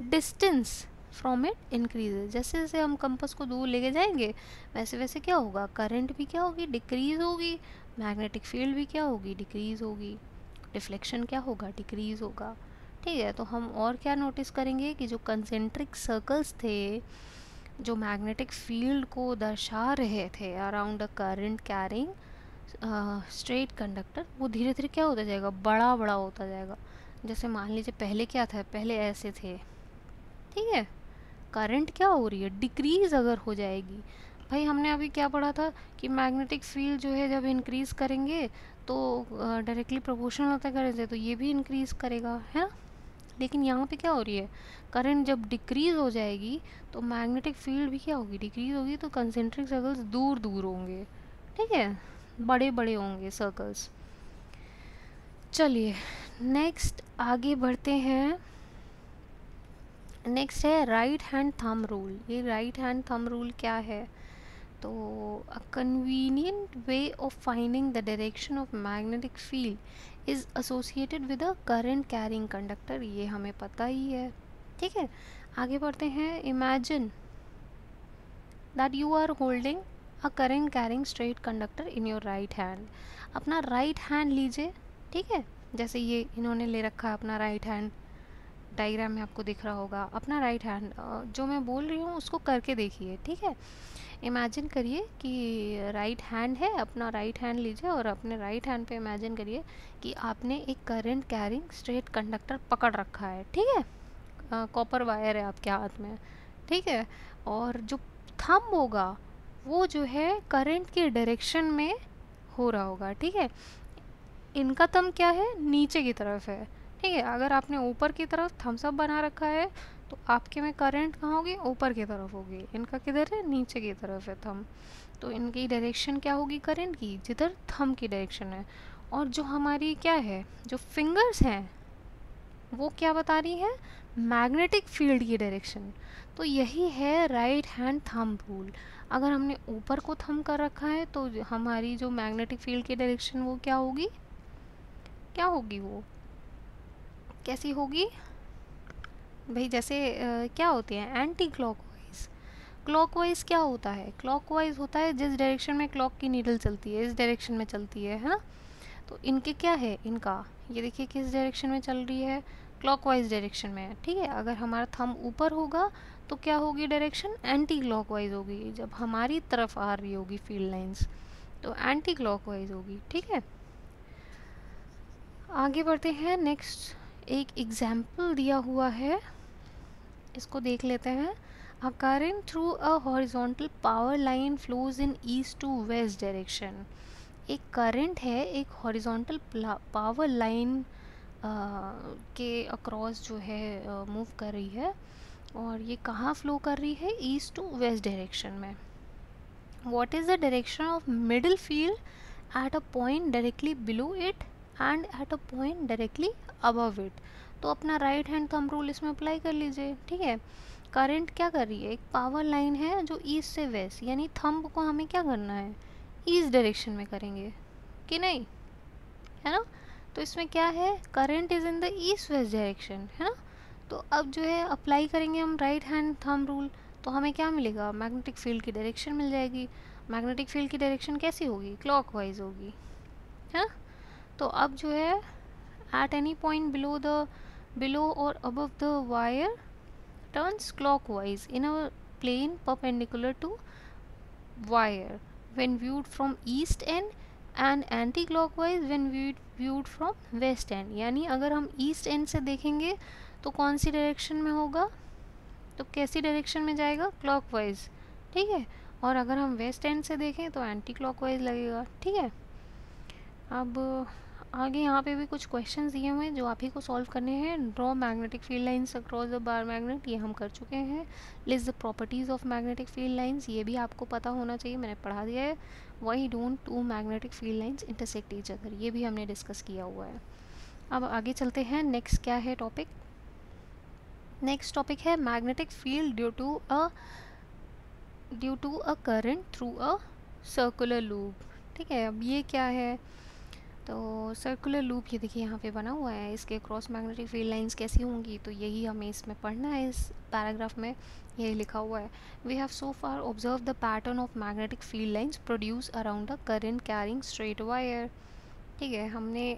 distance from it increases, जैसे जैसे हम कंपास को दूर लेके जाएंगे वैसे वैसे क्या होगा, करंट भी क्या होगी, डिक्रीज होगी, मैग्नेटिक फील्ड भी क्या होगी, डिक्रीज होगी, डिफ्लेक्शन क्या होगा, डिक्रीज होगा। ठीक है, तो हम और क्या नोटिस करेंगे कि जो कंसेंट्रिक सर्कल्स थे जो मैग्नेटिक फील्ड को दर्शा रहे थे अराउंड अ करंट कैरिंग स्ट्रेट कंडक्टर, वो धीरे धीरे क्या होता जाएगा, बड़ा बड़ा होता जाएगा। जैसे मान लीजिए पहले क्या था, पहले ऐसे थे। ठीक है, करंट क्या हो रही है, डिक्रीज अगर हो जाएगी। भाई हमने अभी क्या पढ़ा था कि मैग्नेटिक फील्ड जो है जब इंक्रीज करेंगे तो डायरेक्टली प्रोपोर्शनल होता करेंगे, तो ये भी इंक्रीज करेगा, है ना। लेकिन यहाँ पे क्या हो रही है, करंट जब डिक्रीज हो जाएगी तो मैग्नेटिक फील्ड भी क्या होगी, डिक्रीज होगी, तो कंसेंट्रिक सर्कल्स दूर दूर होंगे। ठीक है, बड़े बड़े होंगे सर्कल्स। चलिए नेक्स्ट आगे बढ़ते हैं। नेक्स्ट है राइट हैंड थंब रूल। ये राइट हैंड थंब रूल क्या है, तो a convenient way of finding the direction of magnetic field is associated with a current carrying conductor, ये हमें पता ही है। ठीक है, आगे बढ़ते हैं। Imagine that you are holding a current carrying straight conductor in your right hand. अपना राइट हैंड लीजिए। ठीक है, जैसे ये इन्होंने ले रखा है अपना राइट हैंड, डायग्राम में आपको दिख रहा होगा अपना राइट हैंड। जो मैं बोल रही हूँ उसको करके देखिए। ठीक है, इमेजिन करिए कि राइट हैंड है, अपना राइट हैंड लीजिए और अपने राइट हैंड पे इमेजिन करिए कि आपने एक करंट कैरिंग स्ट्रेट कंडक्टर पकड़ रखा है। ठीक है, कॉपर वायर है आपके हाथ में। ठीक है, और जो थंब होगा वो जो है करंट के डायरेक्शन में हो रहा होगा। ठीक है, इनका थंब क्या है, नीचे की तरफ है। ठीक है, अगर आपने ऊपर की तरफ थम्स अप बना रखा है तो आपके में करंट कहाँ होगी, ऊपर की तरफ होगी, इनका किधर है, नीचे की तरफ है थंब। तो इनकी डायरेक्शन क्या होगी करंट की, जिधर थंब की डायरेक्शन है। और जो हमारी क्या है, जो फिंगर्स हैं वो क्या बता रही है, मैग्नेटिक फील्ड की डायरेक्शन। तो यही है राइट हैंड थंब रूल। अगर हमने ऊपर को थंब कर रखा है तो हमारी जो मैग्नेटिक फील्ड की डायरेक्शन वो क्या होगी, क्या होगी, वो कैसी होगी भाई, जैसे क्या होती है एंटी क्लॉकवाइज। क्लॉकवाइज क्या होता है, क्लॉकवाइज होता है जिस डायरेक्शन में क्लॉक की नीडल चलती है, इस डायरेक्शन में चलती है ना। तो इनके क्या है, इनका ये देखिए किस डायरेक्शन में चल रही है, क्लॉकवाइज डायरेक्शन में है, ठीक है। अगर हमारा थंब ऊपर होगा तो क्या होगी डायरेक्शन, एंटी क्लॉकवाइज होगी। जब हमारी तरफ आ रही होगी फील्ड लाइंस तो एंटी क्लॉकवाइज होगी, ठीक है। आगे बढ़ते हैं, नेक्स्ट एक एग्जाम्पल दिया हुआ है, इसको देख लेते हैं। A current through a horizontal power line flows in east to west direction। एक करंट है, एक हॉरिजॉन्टल पावर लाइन के अक्रॉस जो है मूव कर रही है, और ये कहाँ फ्लो कर रही है, ईस्ट टू वेस्ट डायरेक्शन में। What is the direction of middle field at a point directly below it and at a point directly above it. तो अपना राइट हैंड थंब रूल इसमें अप्लाई कर लीजिए, ठीक है। करंट क्या कर रही है, एक पावर लाइन है जो ईस्ट से वेस्ट, यानी थंब को हमें क्या करना है, ईस्ट डायरेक्शन में करेंगे कि नहीं, है ना। तो इसमें क्या है, current is in the east west direction, है ना। तो अब जो है अप्लाई करेंगे हम राइट हैंड थंब रूल, तो हमें क्या मिलेगा, मैग्नेटिक फील्ड की डायरेक्शन मिल जाएगी। मैग्नेटिक फील्ड की डायरेक्शन कैसी होगी, क्लॉकवाइज होगी, है ना। तो अब जो है एट एनी पॉइंट बिलो और above the wire turns clockwise in a plane perpendicular to wire when viewed from east end and anti-clockwise when viewed from west end। यानी अगर हम ईस्ट एंड से देखेंगे तो कौन सी डायरेक्शन में होगा, तो कैसी डायरेक्शन में जाएगा, क्लॉकवाइज, ठीक है। और अगर हम वेस्ट एंड से देखें तो एंटी क्लॉकवाइज लगेगा, ठीक है। अब आगे यहाँ पे भी कुछ क्वेश्चंस दिए हुए हैं जो आप ही को सॉल्व करने हैं। Draw magnetic field lines across the bar magnet, ये हम कर चुके हैं। List the properties of magnetic field lines, ये भी आपको पता होना चाहिए, मैंने पढ़ा दिया है। Why don't two magnetic field lines intersect each other, ये भी हमने डिस्कस किया हुआ है। अब आगे चलते हैं, नेक्स्ट क्या है टॉपिक, नेक्स्ट टॉपिक है magnetic field due to a current through a circular loop, ठीक है। अब ये क्या है, तो सर्कुलर लूप ये देखिए यहाँ पे बना हुआ है, इसके क्रॉस मैग्नेटिक फील्ड लाइंस कैसी होंगी, तो यही हमें इसमें पढ़ना है। इस पैराग्राफ में यही लिखा हुआ है, we have so far observe the pattern of magnetic field lines produce around the current carrying straight wire, ठीक है। हमने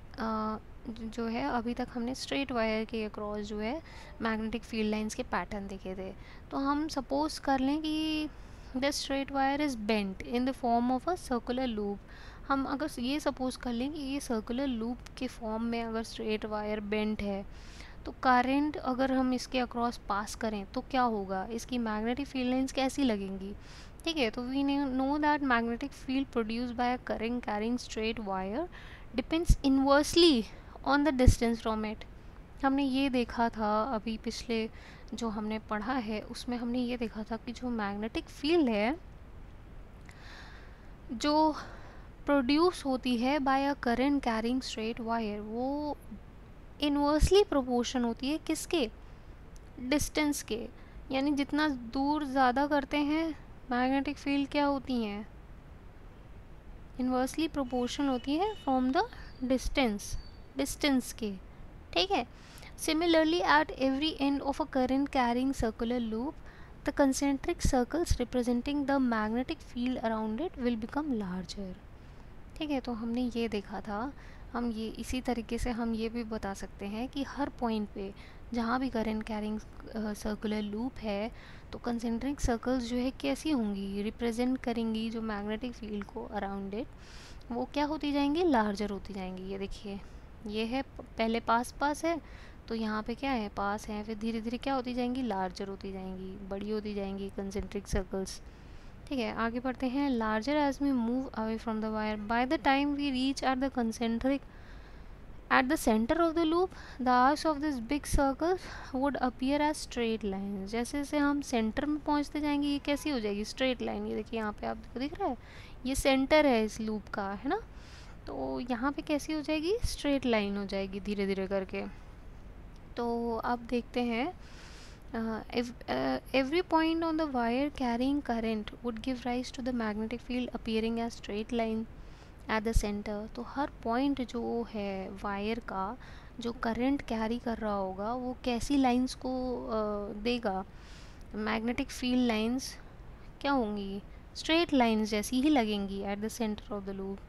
जो है अभी तक हमने स्ट्रेट वायर के अक्रॉस जो है मैग्नेटिक फील्ड लाइंस के पैटर्न देखे थे। तो हम सपोज कर लें कि the straight wire is bent in the form of a circular loop. हम अगर ये सपोज कर लें कि ये सर्कुलर लूप के फॉर्म में अगर स्ट्रेट वायर बेंट है, तो करंट अगर हम इसके अक्रॉस पास करें तो क्या होगा, इसकी मैग्नेटिक फील्ड लाइंस कैसी लगेंगी, ठीक है। तो we know that magnetic field produce by a current carrying straight wire depends inversely on the distance from it. हमने ये देखा था अभी पिछले जो हमने पढ़ा है उसमें हमने ये देखा था कि जो मैग्नेटिक फील्ड है जो प्रोड्यूस होती है by a current carrying straight wire, वो इन्वर्सली प्रोपोर्शन होती है किसके, डिस्टेंस के। यानी जितना दूर ज़्यादा करते हैं मैग्नेटिक फील्ड क्या होती हैं, इन्वर्सली प्रोपोर्शन होती है फ्रॉम द डिस्टेंस के, ठीक है। Similarly at every end of a current carrying circular loop the concentric circles representing the magnetic field around it will become larger, ठीक है। तो हमने ये देखा था, हम ये इसी तरीके से हम ये भी बता सकते हैं कि हर पॉइंट पे जहाँ भी करंट कैरिंग सर्कुलर लूप है तो कंसेंट्रिक सर्कल्स जो है कैसी होंगी, रिप्रेजेंट करेंगी जो मैग्नेटिक फील्ड को अराउंड इट, वो क्या होती जाएंगी, लार्जर होती जाएंगी। ये देखिए ये है पहले पास पास है, तो यहाँ पे क्या है, पास है, फिर धीरे धीरे क्या होती जाएंगी, लार्जर होती जाएंगी, बड़ी होती जाएंगी कंसेंट्रिक सर्कल्स, ठीक है। आगे बढ़ते हैं, larger as we move away from the wire by the time we reach at the concentric At the center of the loop, the arcs of this big circle would appear as straight lines. जैसे जैसे हम centre में पहुंचते जाएंगे ये कैसी हो जाएगी, स्ट्रेट लाइन। ये देखिए यहाँ पे आपको दिख रहा है, ये सेंटर है इस लूप का, है ना। तो यहाँ पे कैसी हो जाएगी, स्ट्रेट लाइन हो जाएगी धीरे धीरे करके। तो अब देखते हैं, every point on the wire carrying current would give rise to the magnetic field appearing as straight line at the centre. तो हर पॉइंट जो है वायर का, जो करंट कैरी कर रहा होगा, वो कैसी लाइंस को देगा, मैग्नेटिक फील्ड लाइंस क्या होंगी, स्ट्रेट लाइंस जैसी ही लगेंगी at the centre of the loop.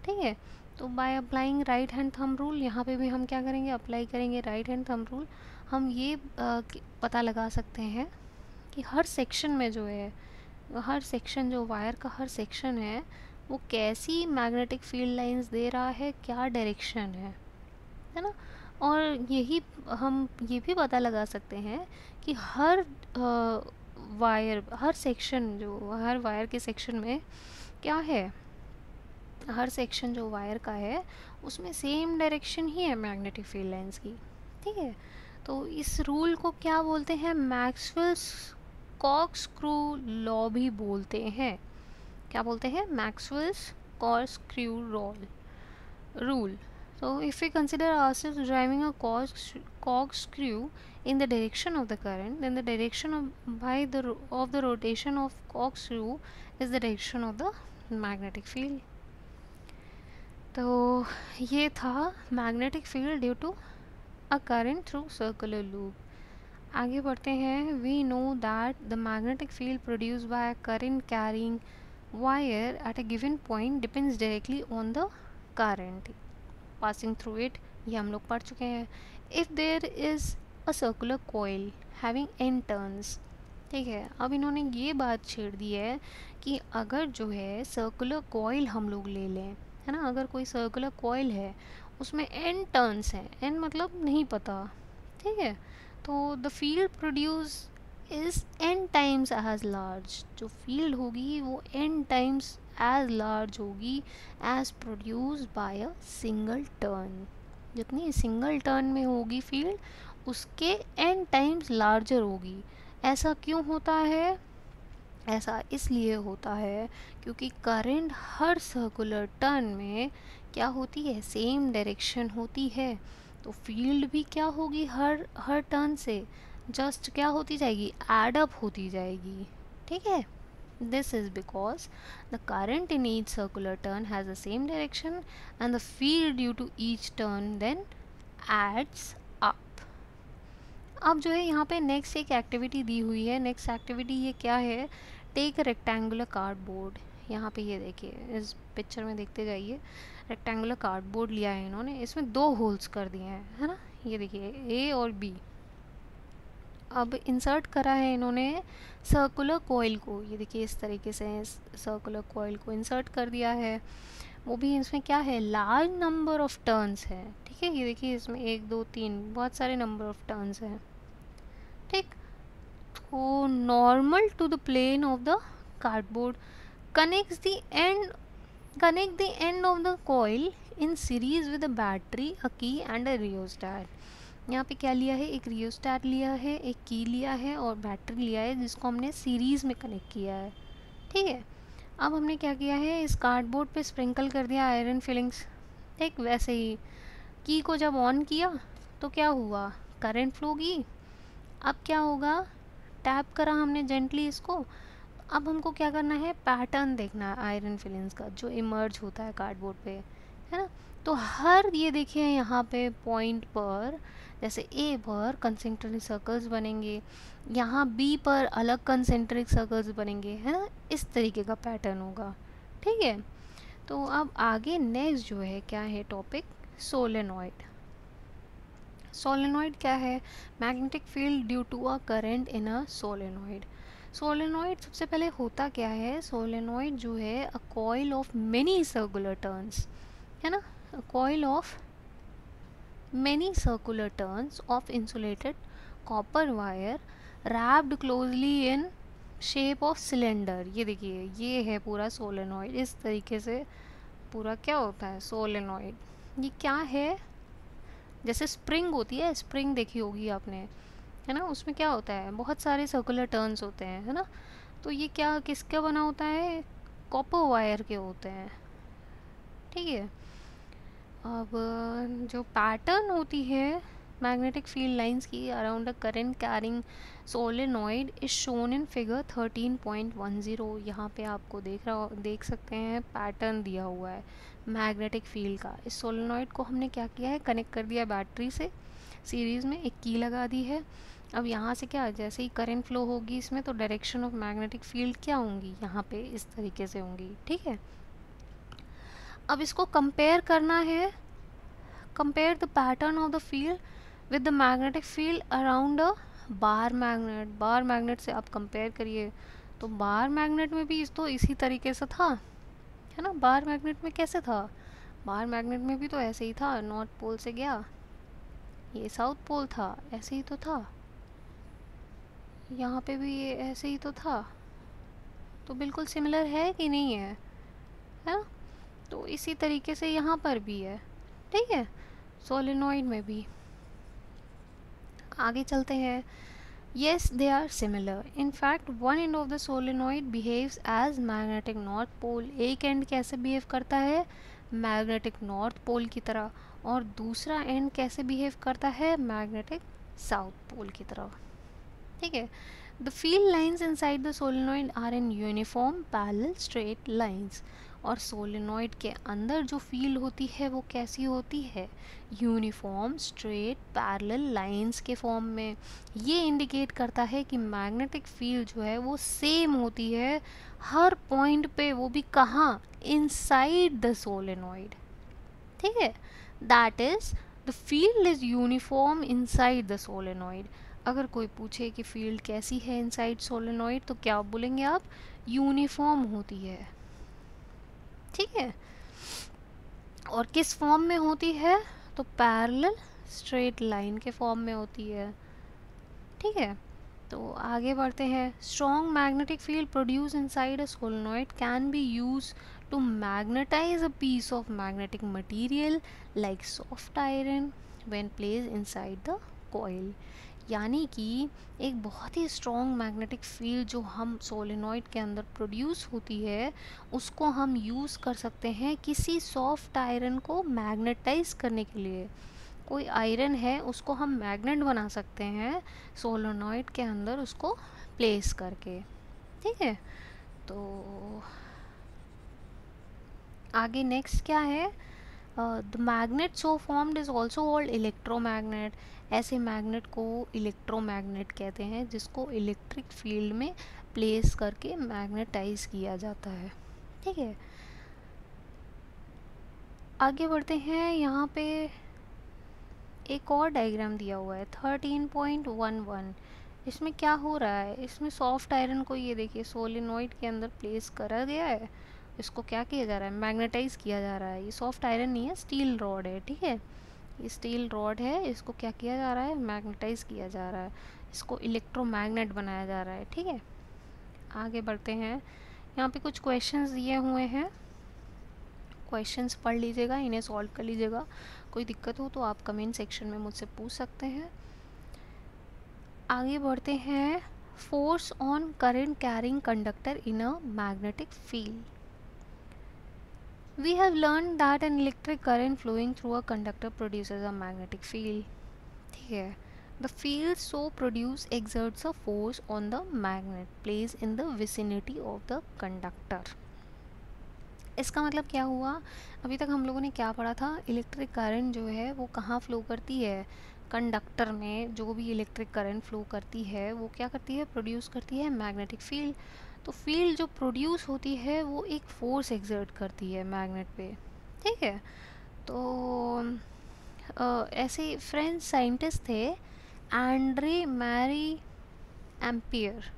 ठीक है। तो by applying right hand thumb rule, यहाँ पे भी हम क्या करेंगे, अप्लाई करेंगे राइट हैंड थंब रूल। हम ये पता लगा सकते हैं कि हर सेक्शन में जो है, हर सेक्शन जो वायर का हर सेक्शन है वो कैसी मैग्नेटिक फील्ड लाइंस दे रहा है, क्या डायरेक्शन है ना। और यही हम ये भी पता लगा सकते हैं कि हर वायर, हर सेक्शन जो, हर वायर के सेक्शन में क्या है, हर सेक्शन जो वायर का है उसमें सेम डायरेक्शन ही है मैग्नेटिक फील्ड लाइंस की। ठीक है। तो इस रूल को क्या बोलते हैं, मैक्सवेल्स कॉर्कस्क्रू लॉ भी बोलते हैं। क्या बोलते हैं, Maxwell's corkscrew rule. So if we consider ourselves driving a corkscrew in the direction of the current, then the direction of the rotation of corkscrew is the direction of the magnetic field. तो ये था magnetic field due to a current through circular loop. आगे बढ़ते हैं। We know that the magnetic field produced by a current carrying wire at a given point depends directly on the current passing through it, ये हम लोग पढ़ चुके हैं। If there is a circular coil having n turns, ठीक है, अब इन्होंने ये बात छेड़ दी है कि अगर जो है सर्कुलर कॉइल हम लोग ले लें, है ना, अगर कोई सर्कुलर कॉइल है उसमें n टर्न्स हैं, n मतलब नहीं पता, ठीक है, तो the field produce is n times as large, जो फील्ड होगी वो n टाइम्स एज लार्ज होगी as produce by a single turn. जितनी सिंगल टर्न में होगी फील्ड उसके n टाइम्स लार्जर होगी। ऐसा क्यों होता है, ऐसा इसलिए होता है क्योंकि करंट हर सर्कुलर टर्न में क्या होती है, सेम डायरेक्शन होती है। तो फील्ड भी क्या होगी, हर टर्न से जस्ट क्या होती जाएगी, एड अप होती जाएगी। ठीक है। This is because the current in each circular turn has the same direction and the field due to each turn then adds up. अब जो है यहाँ पे नेक्स्ट एक एक्टिविटी दी हुई है। नेक्स्ट एक्टिविटी ये क्या है, टेक अ रेक्टेंगुलर कार्डबोर्ड। यहाँ पे ये देखिए, इस पिक्चर में देखते जाइए, रेक्टेंगुलर कार्डबोर्ड लिया है इन्होंने, इसमें 2 होल्स कर दिए हैं, है ना, ये देखिए ए और बी। अब इंसर्ट करा है इन्होंने सर्कुलर कॉइल को, ये देखिए इस तरीके से सर्कुलर कॉइल को इंसर्ट कर दिया है। वो भी इसमें क्या है, लार्ज नंबर ऑफ टर्न्स है। ठीक है, ये देखिए इसमें 1 2 3 बहुत सारे नंबर ऑफ टर्न्स हैं। ठीक, तो normal to the plane of the cardboard connect the end of the coil in series with a battery, a key and a rheostat। यहाँ पे क्या लिया है, एक रियोस्टैट लिया है, एक की लिया है और बैटरी लिया है जिसको हमने सीरीज़ में कनेक्ट किया है। ठीक है। अब हमने क्या किया है, इस कार्डबोर्ड पे स्प्रिंकल कर दिया आयरन फिलिंग्स। ठीक, वैसे ही की को जब ऑन किया तो क्या हुआ, करंट फ्लो की। अब क्या होगा, टैप करा हमने जेंटली इसको। अब हमको क्या करना है, पैटर्न देखना है आयरन फिलिंग्स का जो इमर्ज होता है कार्डबोर्ड पे, है ना। तो हर ये देखिए यहाँ पे पॉइंट पर, जैसे ए पर कंसेंट्रिक सर्कल्स बनेंगे, यहाँ बी पर अलग कंसेंट्रिक सर्कल्स बनेंगे, है ना, इस तरीके का पैटर्न होगा। ठीक है। तो अब आगे नेक्स्ट जो है क्या है टॉपिक, सोलेनॉइड। सोलेनॉइड क्या है, magnetic field due to a current in a solenoid. Solenoid सबसे पहले होता क्या है, सोलेनॉइड जो है a coil of many circular turns, है ना, a coil of many circular turns of insulated copper wire wrapped closely in shape of cylinder. ये देखिए ये है पूरा सोलेनॉइड, इस तरीके से पूरा क्या होता है सोलेनॉइड। ये क्या है, जैसे स्प्रिंग होती है, स्प्रिंग देखी होगी आपने, है ना, उसमें क्या होता है, बहुत सारे सर्कुलर टर्न्स होते हैं, है ना। तो ये क्या किसका बना होता है, कॉपर वायर के होते हैं, ठीक है। अब जो पैटर्न होती है मैग्नेटिक फील्ड लाइंस की around a current carrying solenoid is shown in figure 13.10। यहाँ पे आपको देख सकते हैं पैटर्न दिया हुआ है मैग्नेटिक फील्ड का। इस सोलेनॉइड को हमने क्या किया है, कनेक्ट कर दिया बैटरी से, सीरीज़ में एक की लगा दी है। अब यहाँ से क्या, जैसे ही करंट फ्लो होगी इसमें, तो डायरेक्शन ऑफ मैग्नेटिक फील्ड क्या होंगी, यहाँ पे इस तरीके से होंगी, ठीक है। अब इसको कंपेयर करना है, compare the pattern of the field with the magnetic field around a bar magnet. Bar magnet से आप कंपेयर करिए, तो बार मैग्नेट में भी तो इसी तरीके से था, है ना। बार मैग्नेट में कैसे था, बार मैग्नेट में भी तो ऐसे ही था, नॉर्थ पोल से गया, ये साउथ पोल था, ऐसे ही तो था, यहाँ पे भी ये ऐसे ही तो था। तो बिल्कुल सिमिलर है कि नहीं है ना। तो इसी तरीके से यहाँ पर भी है, ठीक है, सोलेनॉइड में भी। आगे चलते हैं। Yes, they are similar. In fact, one end of the solenoid behaves as magnetic north pole. एक एंड कैसे बिहेव करता है, मैग्नेटिक नॉर्थ पोल की तरह, और दूसरा एंड कैसे बिहेव करता है, मैग्नेटिक साउथ पोल की तरह, ठीक है। The field lines inside the solenoid are in uniform parallel straight lines. और सोलेनॉइड के अंदर जो फील्ड होती है वो कैसी होती है, यूनिफॉर्म स्ट्रेट पैरेलल लाइंस के फॉर्म में। ये इंडिकेट करता है कि मैग्नेटिक फील्ड जो है वो सेम होती है हर पॉइंट पे, वो भी कहाँ, इनसाइड द सोलेनॉइड, ठीक है। That is the field is uniform inside the solenoid. अगर कोई पूछे कि फील्ड कैसी है इनसाइड सोलेनॉइड, तो क्या बोलेंगे आप, यूनिफॉर्म होती है, ठीक है। और किस फॉर्म में होती है, तो पैरेलल स्ट्रेट लाइन के फॉर्म में होती है, ठीक है। तो आगे बढ़ते हैं। Strong magnetic field produce inside a solenoid can be use to magnetise a piece of magnetic material like soft iron when place inside the coil. यानी कि एक बहुत ही स्ट्रॉन्ग मैग्नेटिक फील्ड जो हम सोलेनॉइड के अंदर प्रोड्यूस होती है, उसको हम यूज़ कर सकते हैं किसी सॉफ्ट आयरन को मैग्नेटाइज करने के लिए। कोई आयरन है उसको हम मैग्नेट बना सकते हैं सोलेनॉइड के अंदर उसको प्लेस करके, ठीक है। तो आगे नेक्स्ट क्या है, the magnet so formed is also called electromagnet. ऐसे मैग्नेट को इलेक्ट्रोमैग्नेट कहते हैं जिसको इलेक्ट्रिक फील्ड में प्लेस करके मैग्नेटाइज किया जाता है, ठीक है। आगे बढ़ते हैं। यहाँ पे एक और डायग्राम दिया हुआ है 13.11। इसमें क्या हो रहा है, इसमें सॉफ्ट आयरन को ये देखिए सोलेनॉइड के अंदर प्लेस करा गया है, इसको क्या किया जा रहा है, मैग्नेटाइज किया जा रहा है। ये सॉफ्ट आयरन नहीं है, स्टील रॉड है, ठीक है। ये स्टील रॉड है, इसको क्या किया जा रहा है, मैग्नेटाइज किया जा रहा है, इसको इलेक्ट्रोमैग्नेट बनाया जा रहा है, ठीक है। आगे बढ़ते हैं। यहाँ पे कुछ क्वेश्चंस दिए हुए हैं, क्वेश्चंस पढ़ लीजिएगा, इन्हें सॉल्व कर लीजिएगा। कोई दिक्कत हो तो आप कमेंट सेक्शन में मुझसे पूछ सकते हैं। आगे बढ़ते हैं। Force on current carrying conductor in a magnetic field. We have learned that an electric current flowing through a conductor produces a magnetic field. ठीक है। The field so produced exerts a force on the magnet placed in the vicinity of the conductor. इसका मतलब क्या हुआ, अभी तक हम लोगों ने क्या पढ़ा था, इलेक्ट्रिक करंट जो है वो कहाँ फ्लो करती है, कंडक्टर में। जो भी इलेक्ट्रिक करंट फ्लो करती है वो क्या करती है, प्रोड्यूस करती है मैग्नेटिक फील्ड। तो फील्ड जो प्रोड्यूस होती है वो एक फोर्स एक्सर्ट करती है मैग्नेट पे, ठीक है। तो ऐसे फ्रेंच साइंटिस्ट थे एंड्रे मैरी एम्पियर,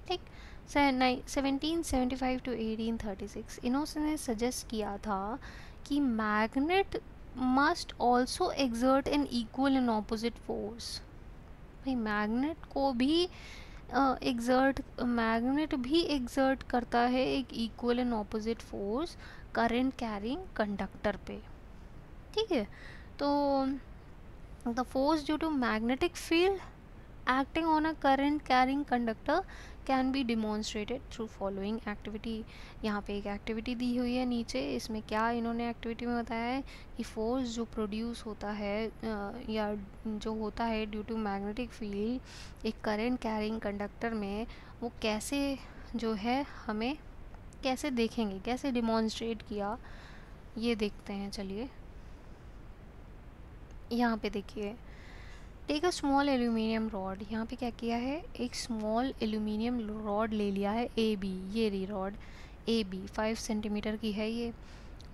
ठीक, 1775 टू 1836। इन्होंने सजेस्ट किया था कि magnet must also exert an equal and opposite force. भाई मैग्नेट को भी मैग्नेट भी एग्जर्ट करता है एक equal and opposite force current carrying conductor पे, ठीक है। तो The force due to magnetic field acting on a current carrying conductor can be demonstrated through following activity. यहाँ पे एक एक्टिविटी दी हुई है नीचे, इसमें क्या इन्होंने एक्टिविटी में बताया है कि फोर्स जो प्रोड्यूस होता है या जो होता है ड्यू टू मैग्नेटिक फील्ड एक करंट कैरिंग कंडक्टर में, वो कैसे जो है हमें कैसे देखेंगे, कैसे डिमॉन्स्ट्रेट किया, ये देखते हैं। चलिए यहाँ पे देखिए, take a small aluminium rod. यहाँ पे क्या किया है, एक स्मॉल एल्यूमिनियम रॉड ले लिया है ए बी, ये रही रॉड ए बी 5 सेंटीमीटर की है ये,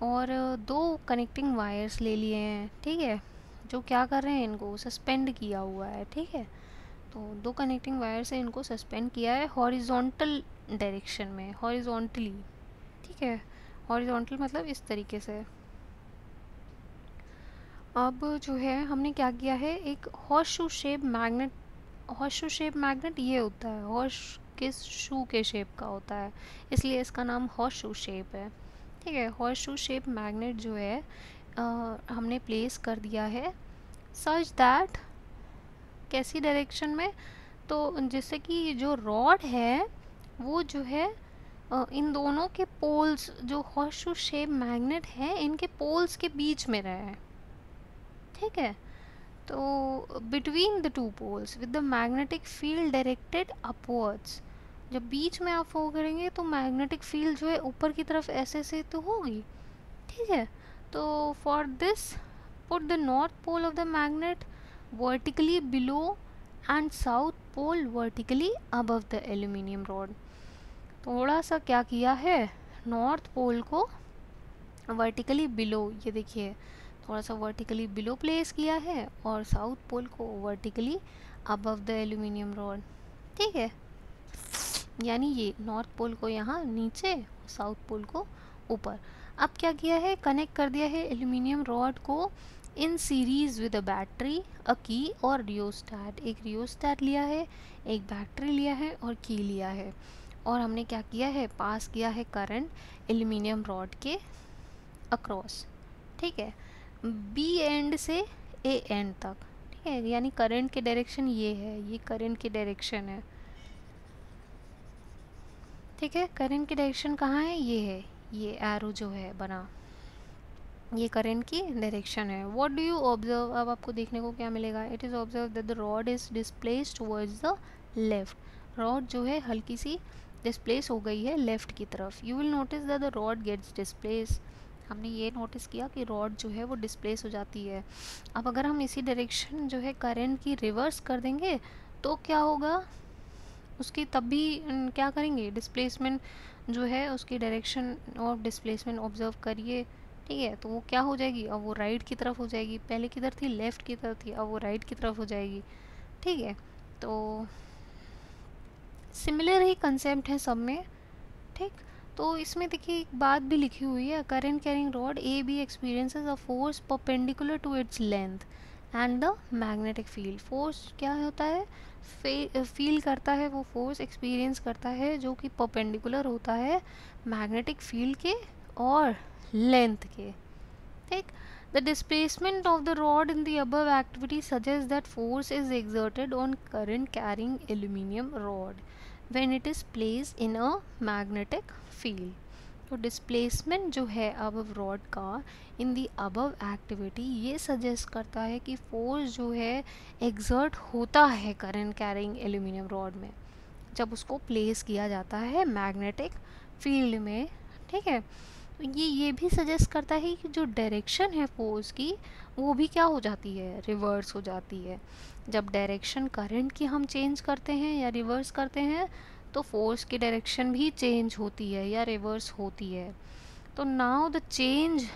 और दो कनेक्टिंग वायर्स ले लिए हैं, ठीक है, जो क्या कर रहे हैं, इनको सस्पेंड किया हुआ है, ठीक है। तो दो कनेक्टिंग वायर से इनको सस्पेंड किया है हॉरिजॉन्टल डायरेक्शन में, हॉरिजॉन्टली, ठीक है, हॉरिजॉन्टल मतलब इस तरीके से। अब जो है हमने क्या किया है, एक horse shoe shape magnet, horse shoe shape magnet ये होता है, हॉर्स किस शू के शेप का होता है, इसलिए इसका नाम हॉर्स शू शेप है, ठीक है। हॉर्स शू शेप मैग्नेट जो है हमने प्लेस कर दिया है सच दैट, कैसी डायरेक्शन में, तो जैसे कि जो रॉड है वो जो है इन दोनों के पोल्स, जो हॉर्स शू शेप मैग्नेट है इनके पोल्स के बीच में रहे, ठीक है। तो between the two poles with the magnetic field directed upwards, जब बीच में आप फो करेंगे तो मैग्नेटिक फील्ड जो है ऊपर की तरफ ऐसे से तो होगी, ठीक है। तो for this put the north pole of the magnet vertically below and south pole vertically above the aluminium rod. थोड़ा सा क्या किया है, नॉर्थ पोल को वर्टिकली बिलो, ये देखिए थोड़ा सा वर्टिकली बिलो प्लेस किया है, और साउथ पोल को vertically above the aluminium rod, ठीक है। यानी ये नॉर्थ पोल को यहाँ नीचे, साउथ पोल को ऊपर। अब क्या किया है, कनेक्ट कर दिया है एल्यूमिनियम रॉड को in series with a battery, a key और रियोस्टैट। एक रियोस्टैट लिया है, एक बैटरी लिया है और की लिया है, और हमने क्या किया है, पास किया है करंट एल्यूमिनियम रॉड के अक्रॉस, ठीक है, बी एंड से ए एंड तक, ठीक है। यानी करंट की डायरेक्शन ये है, ये करंट की डायरेक्शन है, ठीक है। करंट की डायरेक्शन कहाँ है, ये है, ये एरो जो है बना, ये करंट की डायरेक्शन है। व्हाट डू यू ऑब्जर्व, अब आपको देखने को क्या मिलेगा, it is observe that the rod is displaced towards the left. Rod जो है हल्की सी डिस्प्लेस हो गई है लेफ्ट की तरफ। You will notice that the rod gets displace, हमने ये नोटिस किया कि रॉड जो है वो डिस्प्लेस हो जाती है। अब अगर हम इसी डायरेक्शन जो है करंट की रिवर्स कर देंगे तो क्या होगा, उसकी तब भी क्या करेंगे, डिस्प्लेसमेंट जो है उसकी डायरेक्शन ऑफ डिस्प्लेसमेंट ऑब्जर्व करिए, ठीक है। तो वो क्या हो जाएगी, अब वो राइट की तरफ हो जाएगी, पहले किधर थी, लेफ़्ट की तरफ थी, अब वो राइट की तरफ हो जाएगी, ठीक है। तो सिमिलर ही कंसेप्ट है सब में, ठीक। तो इसमें देखिए एक बात भी लिखी हुई है, current carrying rod A B experiences a force perpendicular to its length and the magnetic field. Force क्या होता है, फील करता है, वो फोर्स एक्सपीरियंस करता है जो कि परपेंडिकुलर होता है मैग्नेटिक फील्ड के और लेंथ के, ठीक। The displacement of the rod in the above activity suggests that force is exerted on current carrying aluminium rod when it is placed in a magnetic field. तो displacement जो है above rod का इन the above activity ये suggest करता है कि force जो है एग्जर्ट होता है करंट कैरिंग एल्यूमिनियम रॉड में जब उसको प्लेस किया जाता है मैग्नेटिक फील्ड में, ठीक है। तो ये भी सजेस्ट करता है कि जो डायरेक्शन है फोर्स की वो भी क्या हो जाती है, रिवर्स हो जाती है। जब डायरेक्शन करंट की हम चेंज करते हैं या रिवर्स करते हैं तो फोर्स की डायरेक्शन भी चेंज होती है या रिवर्स होती है। तो नाउ द चेंज,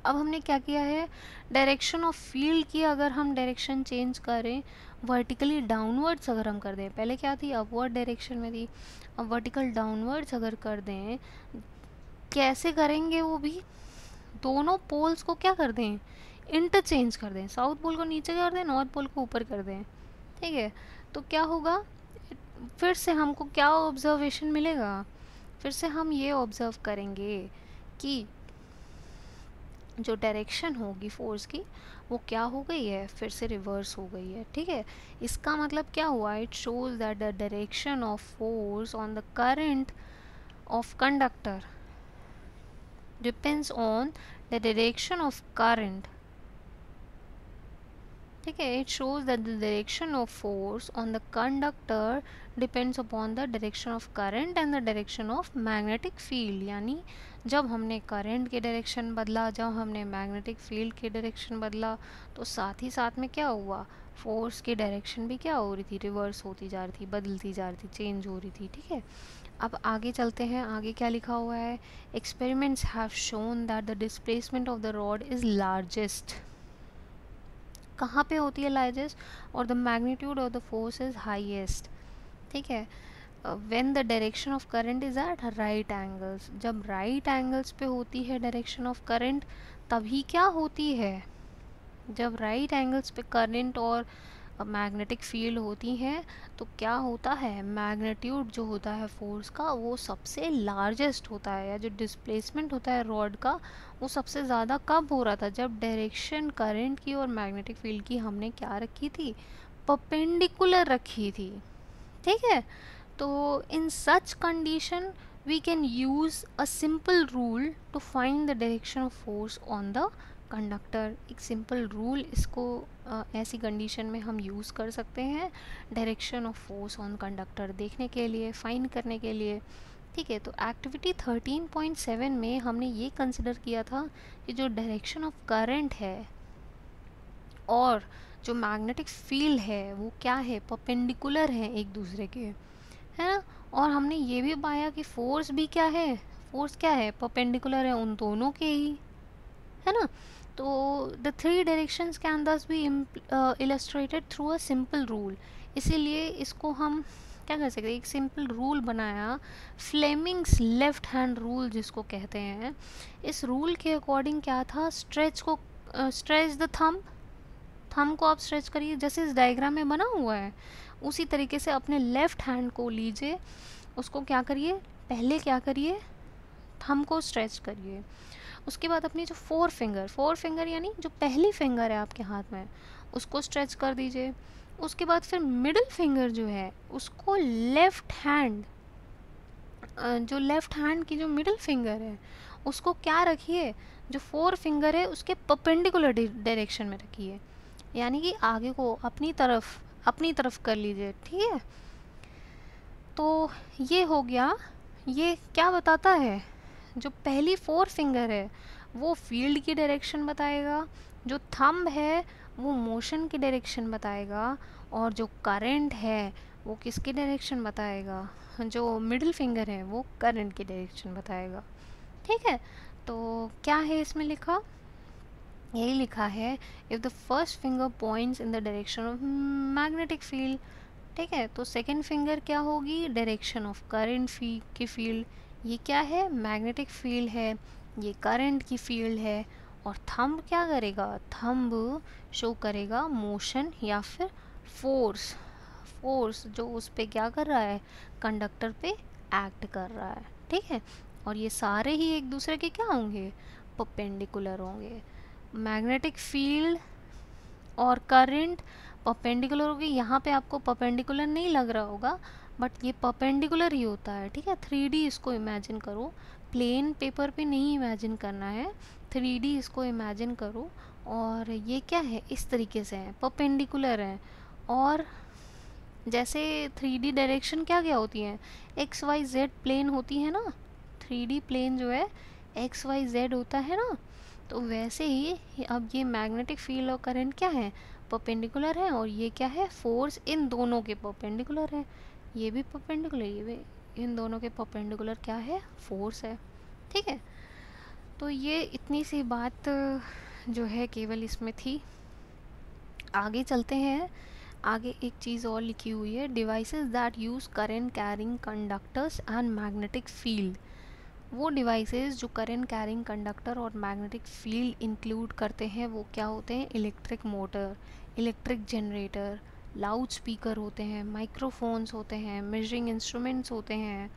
अब हमने क्या किया है, डायरेक्शन ऑफ फील्ड की अगर हम डायरेक्शन चेंज करें, वर्टिकली डाउनवर्ड्स अगर हम कर दें, पहले क्या थी अपवर्ड डायरेक्शन में थी, अब वर्टिकल डाउनवर्ड्स अगर कर दें, कैसे करेंगे वो भी, दोनों पोल्स को क्या कर दें, इंटरचेंज कर दें, साउथ पोल को नीचे कर दें, नॉर्थ पोल को ऊपर कर दें, ठीक है। तो क्या होगा, फिर से हमको क्या ऑब्जर्वेशन मिलेगा, फिर से हम ये ऑब्ज़र्व करेंगे कि जो डायरेक्शन होगी फोर्स की वो क्या हो गई है, फिर से रिवर्स हो गई है। ठीक है, इसका मतलब क्या हुआ, it shows that the direction of force on the current of conductor depends on the direction of current. ठीक है, it shows that the direction of force on the conductor depends upon the direction of current and the direction of magnetic field. यानी जब हमने current के direction बदला, जब हमने magnetic field के डायरेक्शन बदला, तो साथ ही साथ में क्या हुआ, फोर्स की डायरेक्शन भी क्या हो रही थी, रिवर्स होती जा रही थी, बदलती जा रही थी, चेंज हो रही थी। ठीक है, अब आगे चलते हैं, आगे क्या लिखा हुआ है, experiments have shown that the displacement of the rod is largest. कहाँ पे होती है लार्जेस्ट, और the magnitude of the force is highest. ठीक है, when the direction of current is at right angles, जब राइट एंगल्स पे होती है डायरेक्शन ऑफ करंट, तभी क्या होती है, जब राइट एंगल्स पे करंट और मैग्नेटिक फील्ड होती हैं, तो क्या होता है, मैग्नीट्यूड जो होता है फोर्स का वो सबसे लार्जेस्ट होता है, या जो डिस्प्लेसमेंट होता है रॉड का वो सबसे ज़्यादा कब हो रहा था, जब डायरेक्शन करंट की और मैग्नेटिक फील्ड की हमने क्या रखी थी, परपेंडिकुलर रखी थी। ठीक है, तो in such condition we can use a simple rule to find the direction of force on the conductor. एक सिंपल रूल इसको ऐसी कंडीशन में हम यूज़ कर सकते हैं direction of force on conductor देखने के लिए, फाइंड करने के लिए। ठीक है, तो एक्टिविटी 13.7 में हमने ये कंसिडर किया था कि जो डायरेक्शन ऑफ करंट है और जो मैग्नेटिक फील्ड है वो क्या है, परपेंडिकुलर है एक दूसरे के, है ना। और हमने ये भी पाया कि फोर्स भी क्या है, फोर्स क्या है, परपेंडिकुलर है उन दोनों के ही, है ना। तो the three directions can thus be illustrated through a simple rule. इसीलिए इसको हम क्या कर सकते हैं, एक सिंपल रूल बनाया, फ्लेमिंग्स लेफ्ट हैंड रूल जिसको कहते हैं। इस रूल के अकॉर्डिंग क्या था, स्ट्रेच को स्ट्रेच द थंब को आप स्ट्रेच करिए, जैसे इस डायग्राम में बना हुआ है उसी तरीके से अपने लेफ्ट हैंड को लीजिए, उसको क्या करिए, पहले क्या करिए, थंब को स्ट्रेच करिए। उसके बाद अपनी जो फोर फिंगर यानी जो पहली फिंगर है आपके हाथ में उसको स्ट्रेच कर दीजिए। उसके बाद फिर मिडिल फिंगर जो है उसको लेफ्ट हैंड, जो लेफ्ट हैंड की जो मिडिल फिंगर है उसको क्या रखिए, जो फोर फिंगर है उसके परपेंडिकुलर डायरेक्शन में रखिए, यानी कि आगे को अपनी तरफ कर लीजिए। ठीक है, तो ये हो गया। ये क्या बताता है, जो पहली फोर फिंगर है वो फील्ड की डायरेक्शन बताएगा, जो थंब है वो मोशन की डायरेक्शन बताएगा, और जो करंट है वो किसकी डायरेक्शन बताएगा, जो मिडिल फिंगर है वो करंट की डायरेक्शन बताएगा। ठीक है, तो क्या है इसमें लिखा, यही लिखा है, if the first finger points in the direction of magnetic field. ठीक है, तो सेकेंड फिंगर क्या होगी, डायरेक्शन ऑफ करंट की फील्ड, ये क्या है, मैग्नेटिक फील्ड है, ये करंट की फील्ड है। और थंब क्या करेगा, थंब शो करेगा मोशन या फिर फोर्स, फोर्स जो उस पे क्या कर रहा है, कंडक्टर पे एक्ट कर रहा है। ठीक है, और ये सारे ही एक दूसरे के क्या होंगे, परपेंडिकुलर होंगे। मैग्नेटिक फील्ड और करंट परपेंडिकुलर होगी, यहाँ पे आपको परपेंडिकुलर नहीं लग रहा होगा बट ये परपेंडिकुलर ही होता है। ठीक है, 3D इसको इमेजिन करो, प्लेन पेपर पे नहीं इमेजिन करना है, 3D इसको इमेजिन करो। और ये क्या है, इस तरीके से है, परपेंडिकुलर है। और जैसे 3D डायरेक्शन क्या क्या होती है, XYZ प्लेन होती है ना, 3D प्लेन जो है XYZ होता है ना, तो वैसे ही अब ये मैग्नेटिक फील्ड और करंट क्या है, परपेंडिकुलर है, और ये क्या है, फोर्स इन दोनों के परपेंडिकुलर है, ये भी परपेंडिकुलर, ये भी, इन दोनों के परपेंडिकुलर क्या है, फोर्स है। ठीक है, तो ये इतनी सी बात जो है केवल इसमें थी। आगे चलते हैं, आगे एक चीज़ और लिखी हुई है, devices that use current carrying conductors and magnetic field. वो डिवाइसेस जो करंट कैरिंग कंडक्टर और मैग्नेटिक फील्ड इंक्लूड करते हैं वो क्या होते हैं, electric motor, electric generator, loud speaker होते हैं, माइक्रोफोन्स होते हैं, मेजरिंग इंस्ट्रूमेंट्स होते हैं।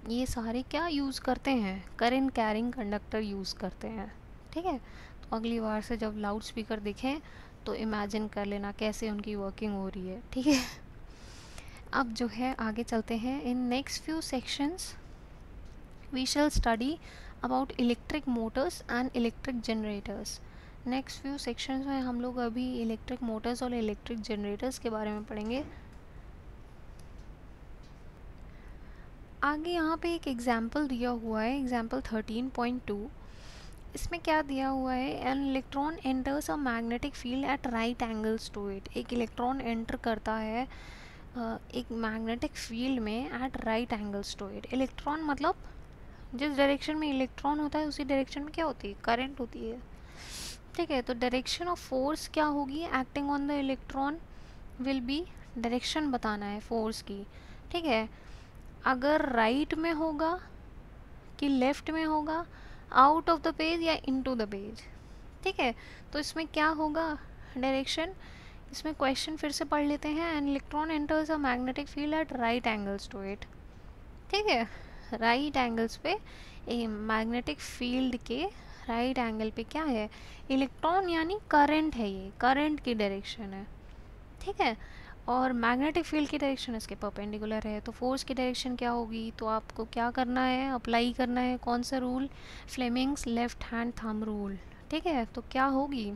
ये सारे क्या यूज़ करते हैं, करंट कैरिंग कंडक्टर यूज़ करते हैं। ठीक है, तो अगली बार से जब लाउड स्पीकर दिखें तो इमेजिन कर लेना कैसे उनकी वर्किंग हो रही है, ठीक है। अब जो है आगे चलते हैं। In next few sections we shall study about electric motors and electric generators. Next few sections में हम लोग अभी इलेक्ट्रिक मोटर्स और इलेक्ट्रिक जनरेटर्स के बारे में पढ़ेंगे। आगे यहाँ पे एक एग्जाम्पल दिया हुआ है, एग्जाम्पल 13.2। इसमें क्या दिया हुआ है, an electron enters a magnetic field at right angles to it. एक इलेक्ट्रॉन एंटर करता है एक मैग्नेटिक फील्ड में at right angles to it. Electron मतलब जिस डायरेक्शन में इलेक्ट्रॉन होता है उसी डायरेक्शन में क्या होती है, करंट होती है, ठीक है। तो डायरेक्शन ऑफ फोर्स क्या होगी, acting on the electron will be, direction बताना है फोर्स की, ठीक है। अगर राइट में होगा कि लेफ़्ट में होगा, आउट ऑफ द पेज या इनटू द पेज, ठीक है। तो इसमें क्या होगा डायरेक्शन, इसमें क्वेश्चन फिर से पढ़ लेते हैं। An electron enters a magnetic field at right angles to it, ठीक है। राइट एंगल्स पे मैग्नेटिक फील्ड के राइट एंगल पे क्या है, इलेक्ट्रॉन यानी करंट है, ये करंट की डायरेक्शन है, ठीक है। और मैग्नेटिक फील्ड की डायरेक्शन इसके परपेंडिकुलर है। तो फोर्स की डायरेक्शन क्या होगी, तो आपको क्या करना है, अप्लाई करना है कौन सा rule, Fleming's left hand thumb rule, ठीक है। तो क्या होगी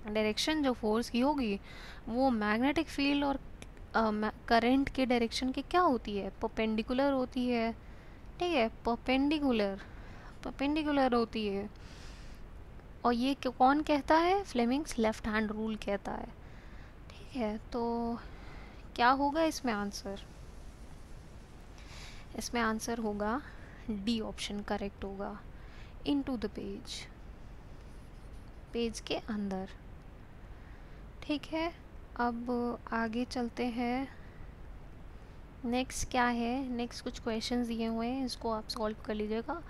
डायरेक्शन जो फोर्स की होगी वो मैग्नेटिक फील्ड और करंट के डायरेक्शन की क्या होती है, परपेंडिकुलर होती है, ठीक है। परपेंडिकुलर परपेंडिकुलर होती है। और ये कौन कहता है, फ्लेमिंग्स लेफ्ट हैंड रूल कहता है, ठीक है। तो क्या होगा इसमें आंसर, इसमें आंसर होगा डी ऑप्शन करेक्ट होगा, इनटू द पेज, पेज के अंदर, ठीक है। अब आगे चलते हैं। नेक्स्ट क्या है, नेक्स्ट कुछ क्वेश्चंस दिए हुए हैं, इसको आप सॉल्व कर लीजिएगा।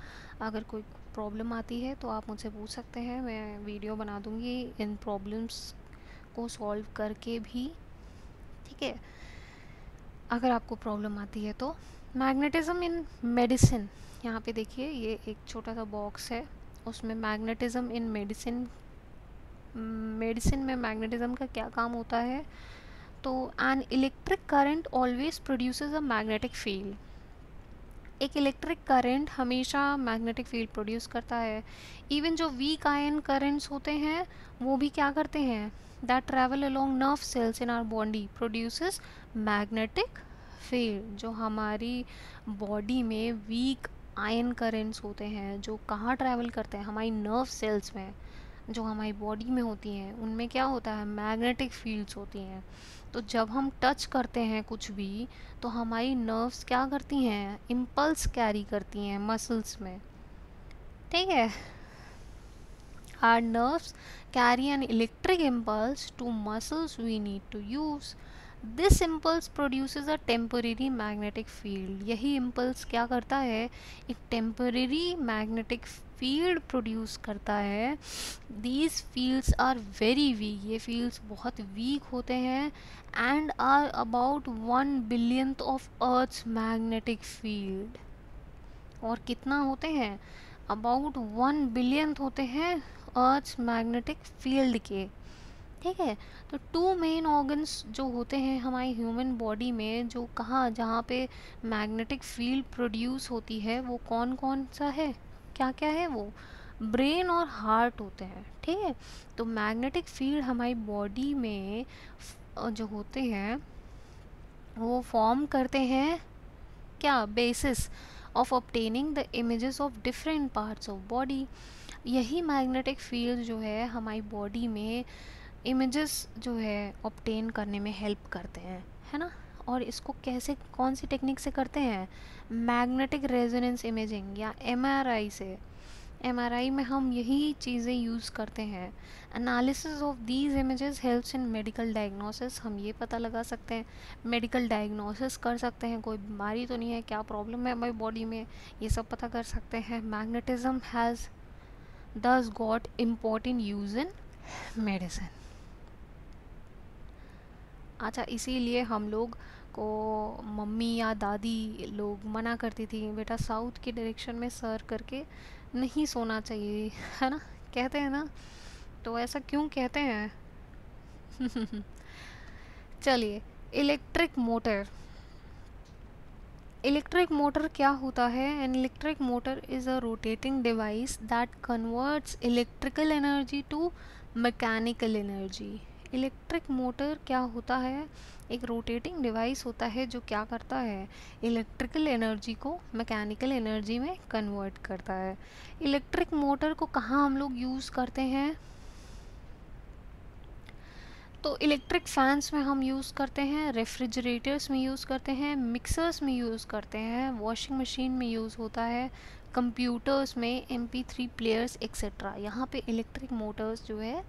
अगर कोई प्रॉब्लम आती है तो आप मुझसे पूछ सकते हैं, मैं वीडियो बना दूँगी इन प्रॉब्लम्स को सॉल्व करके भी, ठीक है। अगर आपको प्रॉब्लम आती है तो मैग्नेटिज्म इन मेडिसिन, यहाँ पे देखिए ये एक छोटा सा बॉक्स है, उसमें मैग्नेटिज्म इन मेडिसिन, मेडिसिन में मैग्नेटिज्म का क्या काम होता है। तो an electric current always produces a magnetic field, एक इलेक्ट्रिक करंट हमेशा मैग्नेटिक फील्ड प्रोड्यूस करता है। इवन जो वीक आयन करंट्स होते हैं वो भी क्या करते हैं, that travel along nerve cells in our body produces magnetic field. जो हमारी बॉडी में वीक आयन करंट्स होते हैं जो कहाँ ट्रैवल करते हैं, हमारी नर्व सेल्स में, जो हमारी बॉडी में होती हैं, उनमें क्या होता है, मैग्नेटिक फील्ड्स होती हैं। तो जब हम टच करते हैं कुछ भी तो हमारी नर्व्स क्या करती हैं, इम्पल्स कैरी करती हैं मसल्स में, ठीक है। Our nerves carry an electric impulse to muscles we need to use, this impulse produces a temporary magnetic field. यही इम्पल्स क्या करता है, एक टेम्परेरी मैग्नेटिक फील्ड प्रोड्यूस करता है। These fields are very weak, ये फील्ड्स बहुत वीक होते हैं, and are about 1 billionth of earth's magnetic field. और कितना होते हैं, अबाउट 1 बिलियंथ होते हैं अर्थ्स मैग्नेटिक फील्ड के, ठीक है। तो टू मेन ऑर्गन्स जो होते हैं हमारी ह्यूमन बॉडी में, जो कहाँ जहाँ पे मैग्नेटिक फील्ड प्रोड्यूस होती है, वो कौन कौन सा है, क्या क्या है, वो ब्रेन और हार्ट होते हैं, ठीक है। तो मैग्नेटिक फील्ड हमारी बॉडी में जो होते हैं वो फॉर्म करते हैं क्या, basis of obtaining the images of different parts of body. यही मैग्नेटिक फील्ड जो है हमारी बॉडी में इमेजेस जो है ऑब्टेन करने में हेल्प करते हैं, है ना। और इसको कैसे, कौन सी टेक्निक से करते हैं, मैग्नेटिक रेजोनेंस इमेजिंग या एमआरआई से। एमआरआई में हम यही चीज़ें यूज़ करते हैं। Analysis of these images helps in medical diagnosis, हम ये पता लगा सकते हैं, मेडिकल डायग्नोसिस कर सकते हैं, कोई बीमारी तो नहीं है, क्या प्रॉब्लम है हमारी बॉडी में, ये सब पता कर सकते हैं। मैग्नेटिज्म हैज़ दस got important use in medicine. अच्छा, इसीलिए हम लोग को मम्मी या दादी लोग मना करती थी, बेटा साउथ की डायरेक्शन में सर करके नहीं सोना चाहिए, है ना। कहते हैं ना, तो ऐसा क्यों कहते हैं? चलिए, इलेक्ट्रिक मोटर। इलेक्ट्रिक मोटर क्या होता है? An electric motor is a rotating device that converts electrical energy to mechanical energy. Electric motor क्या होता है? एक रोटेटिंग डिवाइस होता है जो क्या करता है, इलेक्ट्रिकल एनर्जी को मैकेनिकल एनर्जी में कन्वर्ट करता है। इलेक्ट्रिक मोटर को कहाँ हम लोग यूज़ करते हैं? तो इलेक्ट्रिक फैंस में हम यूज़ करते हैं, रेफ्रिजरेटर्स में यूज़ करते हैं, मिक्सर्स में यूज़ करते हैं, वॉशिंग मशीन में यूज़ होता है, कंप्यूटर्स में, MP3 प्लेयर्स एक्सेट्रा। यहाँ पे इलेक्ट्रिक मोटर्स जो है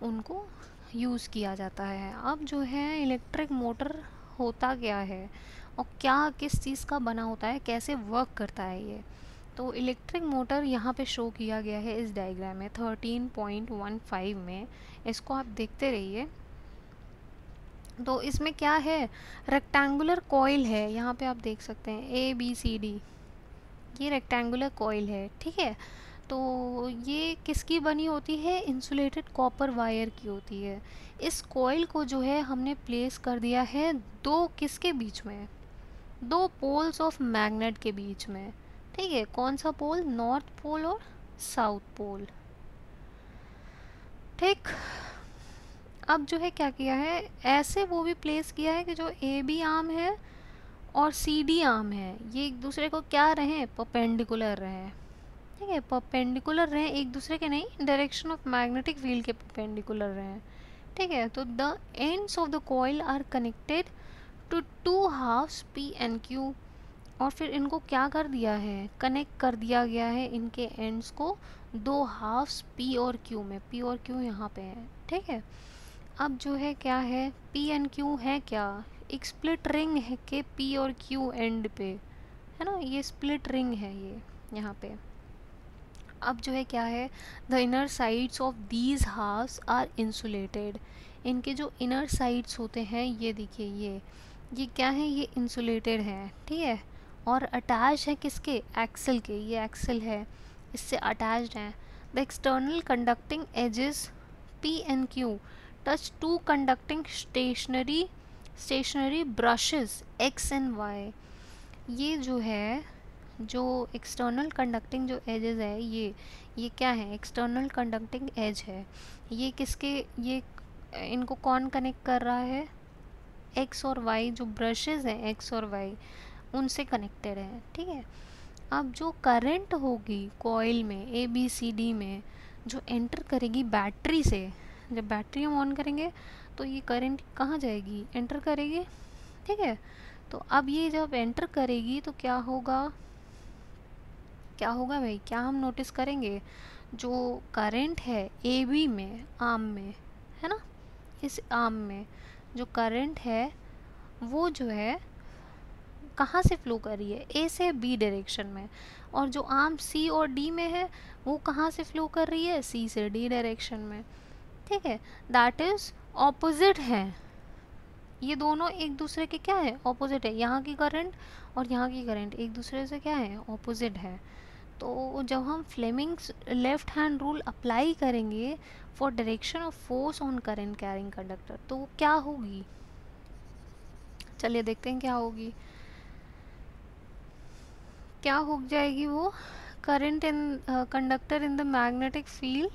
उनको यूज़ किया जाता है। अब जो है इलेक्ट्रिक मोटर होता क्या है और क्या किस चीज़ का बना होता है, कैसे वर्क करता है ये? तो इलेक्ट्रिक मोटर यहाँ पे शो किया गया है इस डायग्राम में 13.15 में। इसको आप देखते रहिए। तो इसमें क्या है, रेक्टेंगुलर कॉइल है, यहाँ पे आप देख सकते हैं ABCD, ये रेक्टेंगुलर कॉइल है, ठीक है। तो ये किसकी बनी होती है? इंसुलेटेड कॉपर वायर की होती है। इस कॉइल को जो है हमने प्लेस कर दिया है दो किसके बीच में, दो पोल्स ऑफ मैग्नेट के बीच में, ठीक है। कौन सा पोल? नॉर्थ पोल और साउथ पोल, ठीक। अब जो है क्या किया है, ऐसे वो भी प्लेस किया है कि जो AB आर्म है और CD आर्म है ये एक दूसरे को क्या रहे, परपेंडिकुलर रहे, ठीक है। परपेंडिकुलर रहे एक दूसरे के, नहीं, डायरेक्शन ऑफ मैग्नेटिक फील्ड के परपेंडिकुलर रहे, ठीक है। तो the ends of the coil are connected to two halves P and Q, और फिर इनको क्या कर दिया है, कनेक्ट कर दिया गया है इनके एंड्स को दो हाफ्स P और Q में। P और Q यहाँ पे है, ठीक है। अब जो है क्या है, P and Q है क्या, एक स्प्लिट रिंग है के P और Q एंड पे, है ना, ये स्प्लिट रिंग है ये यहाँ पे। अब जो है क्या है, the inner sides of these halves are insulated. इनके जो इनर साइड्स होते हैं ये देखिए, ये क्या है, ये इंसुलेटेड है, ठीक है। और अटैच है किसके, एक्सल के, ये एक्सल है, इससे अटैच्ड हैं। The external conducting edges P and Q touch to conducting stationary brushes X and Y। ये जो है, जो एक्सटर्नल कंडक्टिंग जो एजेस है, ये क्या है, एक्सटर्नल कंडक्टिंग एज है। ये किसके, ये इनको कौन कनेक्ट कर रहा है, X और Y, जो ब्रशेस हैं X और Y उनसे कनेक्टेड है, ठीक है। अब जो करंट होगी कॉइल में ABCD में, जो एंटर करेगी बैटरी से, जब बैटरी हम ऑन करेंगे तो ये करंट कहाँ जाएगी, एंटर करेगी, ठीक है। तो अब ये जब एंटर करेगी तो क्या होगा, क्या होगा भाई, क्या हम नोटिस करेंगे, जो करंट है AB में, आर्म में, है ना, इस आर्म में जो करंट है वो जो है कहाँ से फ्लो कर रही है, A से B डायरेक्शन में, और जो आर्म C और D में है वो कहाँ से फ्लो कर रही है, C से D डायरेक्शन में, ठीक है। दैट इज़ ऑपोजिट है, ये दोनों एक दूसरे के क्या है, ऑपोजिट है। यहाँ की करंट और यहाँ की करंट एक दूसरे से क्या है, ऑपोजिट है। तो जब हम Fleming's left hand rule apply करेंगे for direction of force on current carrying conductor, तो वो क्या होगी, चलिए देखते हैं क्या होगी, क्या हो जाएगी वो, current in conductor in the magnetic field,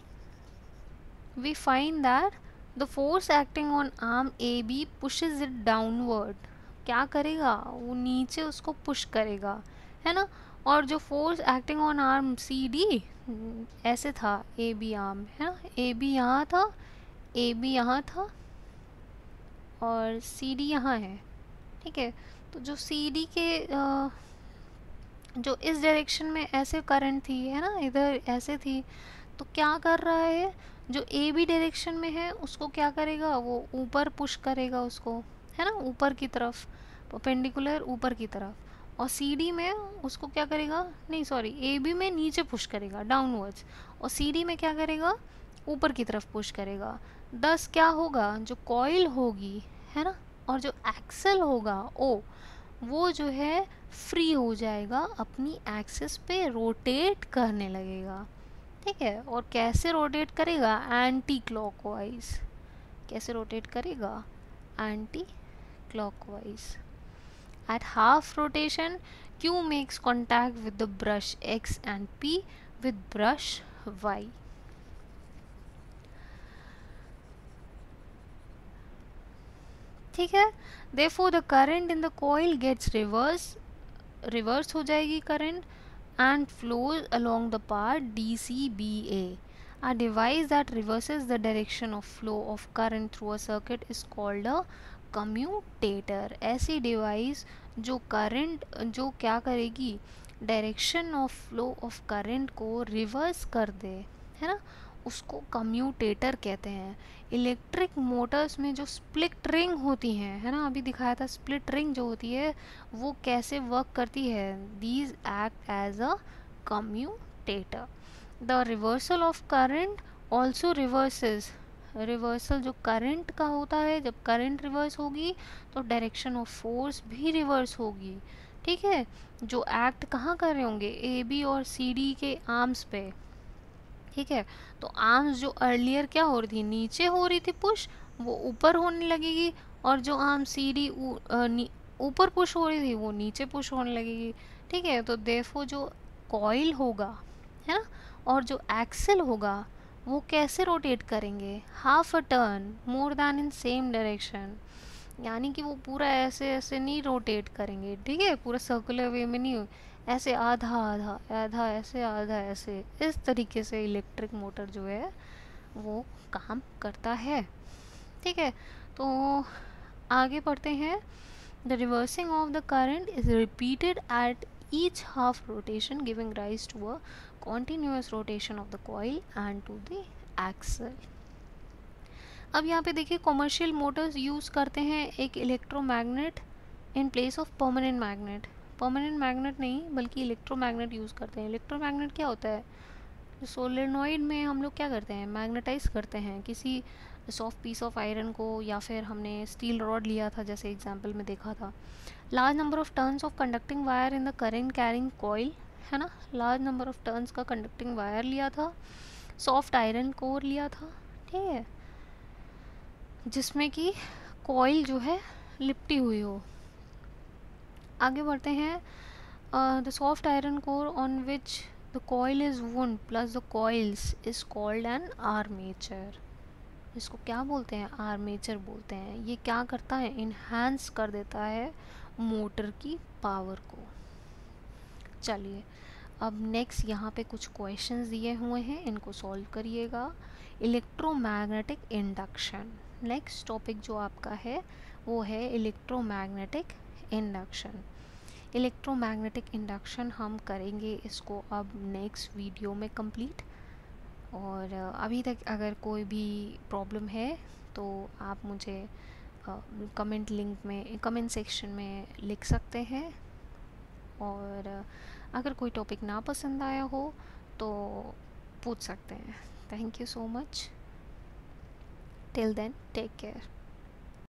we find that the force acting on arm AB pushes it downward. क्या करेगा वो, नीचे उसको पुश करेगा, है ना। और जो force acting on arm CD ऐसे था, AB आर्म है ना, AB यहाँ था, AB यहाँ था और CD यहाँ है, ठीक है। तो जो CD के जो इस डायरेक्शन में ऐसे करंट थी, है ना, इधर ऐसे थी, तो क्या कर रहा है, जो AB डायरेक्शन में है उसको क्या करेगा, वो ऊपर पुश करेगा उसको, है ना, ऊपर की तरफ, परपेंडिकुलर ऊपर की तरफ। और CD में उसको क्या करेगा, नहीं सॉरी, AB में नीचे पुश करेगा डाउनवर्ड्स, और CD में क्या करेगा, ऊपर की तरफ पुश करेगा। दस क्या होगा, जो कॉइल होगी, है ना, और जो एक्सल होगा O, वो जो है फ्री हो जाएगा, अपनी एक्सिस पे रोटेट करने लगेगा, ठीक है। और कैसे रोटेट करेगा, एंटी क्लॉकवाइज। कैसे रोटेट करेगा, anti clockwise. At half rotation Q makes contact with the brush X and P with brush Y. ठीक है। Therefore the current in the coil gets reverse हो जाएगी current and flows along the path DCBA. A device that reverses the direction of flow of current through a circuit is called a commutator. ऐसी device जो current जो क्या करेगी, direction of flow of current को reverse कर दे, है ना, उसको कम्यूटेटर कहते हैं। इलेक्ट्रिक मोटर्स में जो स्प्लिट रिंग होती हैं, है ना, अभी दिखाया था स्प्लिट रिंग जो होती है वो कैसे वर्क करती है, these act as a commutator. The reversal of current also reverses, reversal जो करंट का होता है, जब करंट रिवर्स होगी तो डायरेक्शन ऑफ फोर्स भी रिवर्स होगी। ठीक है। जो एक्ट कहाँ कर रहे होंगे, ए बी और सी डी के आर्म्स पे। ठीक है। तो आर्म्स जो अर्लियर क्या हो रही थी, नीचे हो रही थी पुश, वो ऊपर होने लगेगी, और जो आर्म सी डी ऊपर पुश हो रही थी वो नीचे पुश होने लगेगी। ठीक है। तो देयरफॉर जो कॉइल होगा, है ना, और जो एक्सेल होगा वो कैसे रोटेट करेंगे, half a turn more then in same direction. यानी कि वो पूरा ऐसे ऐसे नहीं रोटेट करेंगे, ठीक है, पूरा सर्कुलर वे में नहीं, ऐसे आधा आधा आधा ऐसे आधा ऐसे, इस तरीके से इलेक्ट्रिक मोटर जो है वो काम करता है। ठीक है। तो आगे पढ़ते हैं। The reversing of the current is repeated at each half rotation giving rise to a continuous rotation of the coil and to the axle. अब यहाँ पे देखिए कॉमर्शियल मोटर्स यूज़ करते हैं एक electromagnet in place of permanent magnet. Permanent magnet नहीं बल्कि electromagnet use करते हैं। इलेक्ट्रोमैग्नेट क्या होता है, सोलेनॉइड में हम लोग क्या करते हैं, मैग्नेटाइज करते हैं किसी सॉफ्ट पीस ऑफ आयरन को, या फिर हमने स्टील रॉड लिया था जैसे एग्जांपल में देखा था। Large number of turns of conducting wire in the current carrying coil, है ना, लार्ज नंबर ऑफ टर्न्स का कंडक्टिंग वायर लिया था, सॉफ्ट आयरन कोर लिया था, ठीक है, जिसमें कि कॉइल जो है लिपटी हुई हो। आगे बढ़ते हैं। The soft iron core on which the coil is wound plus the coils is called an armature. इसको क्या बोलते हैं, आर्मेचर बोलते हैं। ये क्या करता है, इन्हांस कर देता है मोटर की पावर को। चलिए अब नेक्स्ट यहाँ पे कुछ क्वेश्चंस दिए हुए हैं, इनको सॉल्व करिएगा। इलेक्ट्रोमैग्नेटिक इंडक्शन, नेक्स्ट टॉपिक जो आपका है वो है इलेक्ट्रोमैग्नेटिक इंडक्शन। इलेक्ट्रोमैग्नेटिक इंडक्शन हम करेंगे इसको अब नेक्स्ट वीडियो में कंप्लीट। और अभी तक अगर कोई भी प्रॉब्लम है तो आप मुझे कमेंट लिंक में कमेंट सेक्शन में लिख सकते हैं। और अगर कोई टॉपिक ना पसंद आया हो तो पूछ सकते हैं। Thank you so much. Till then take care.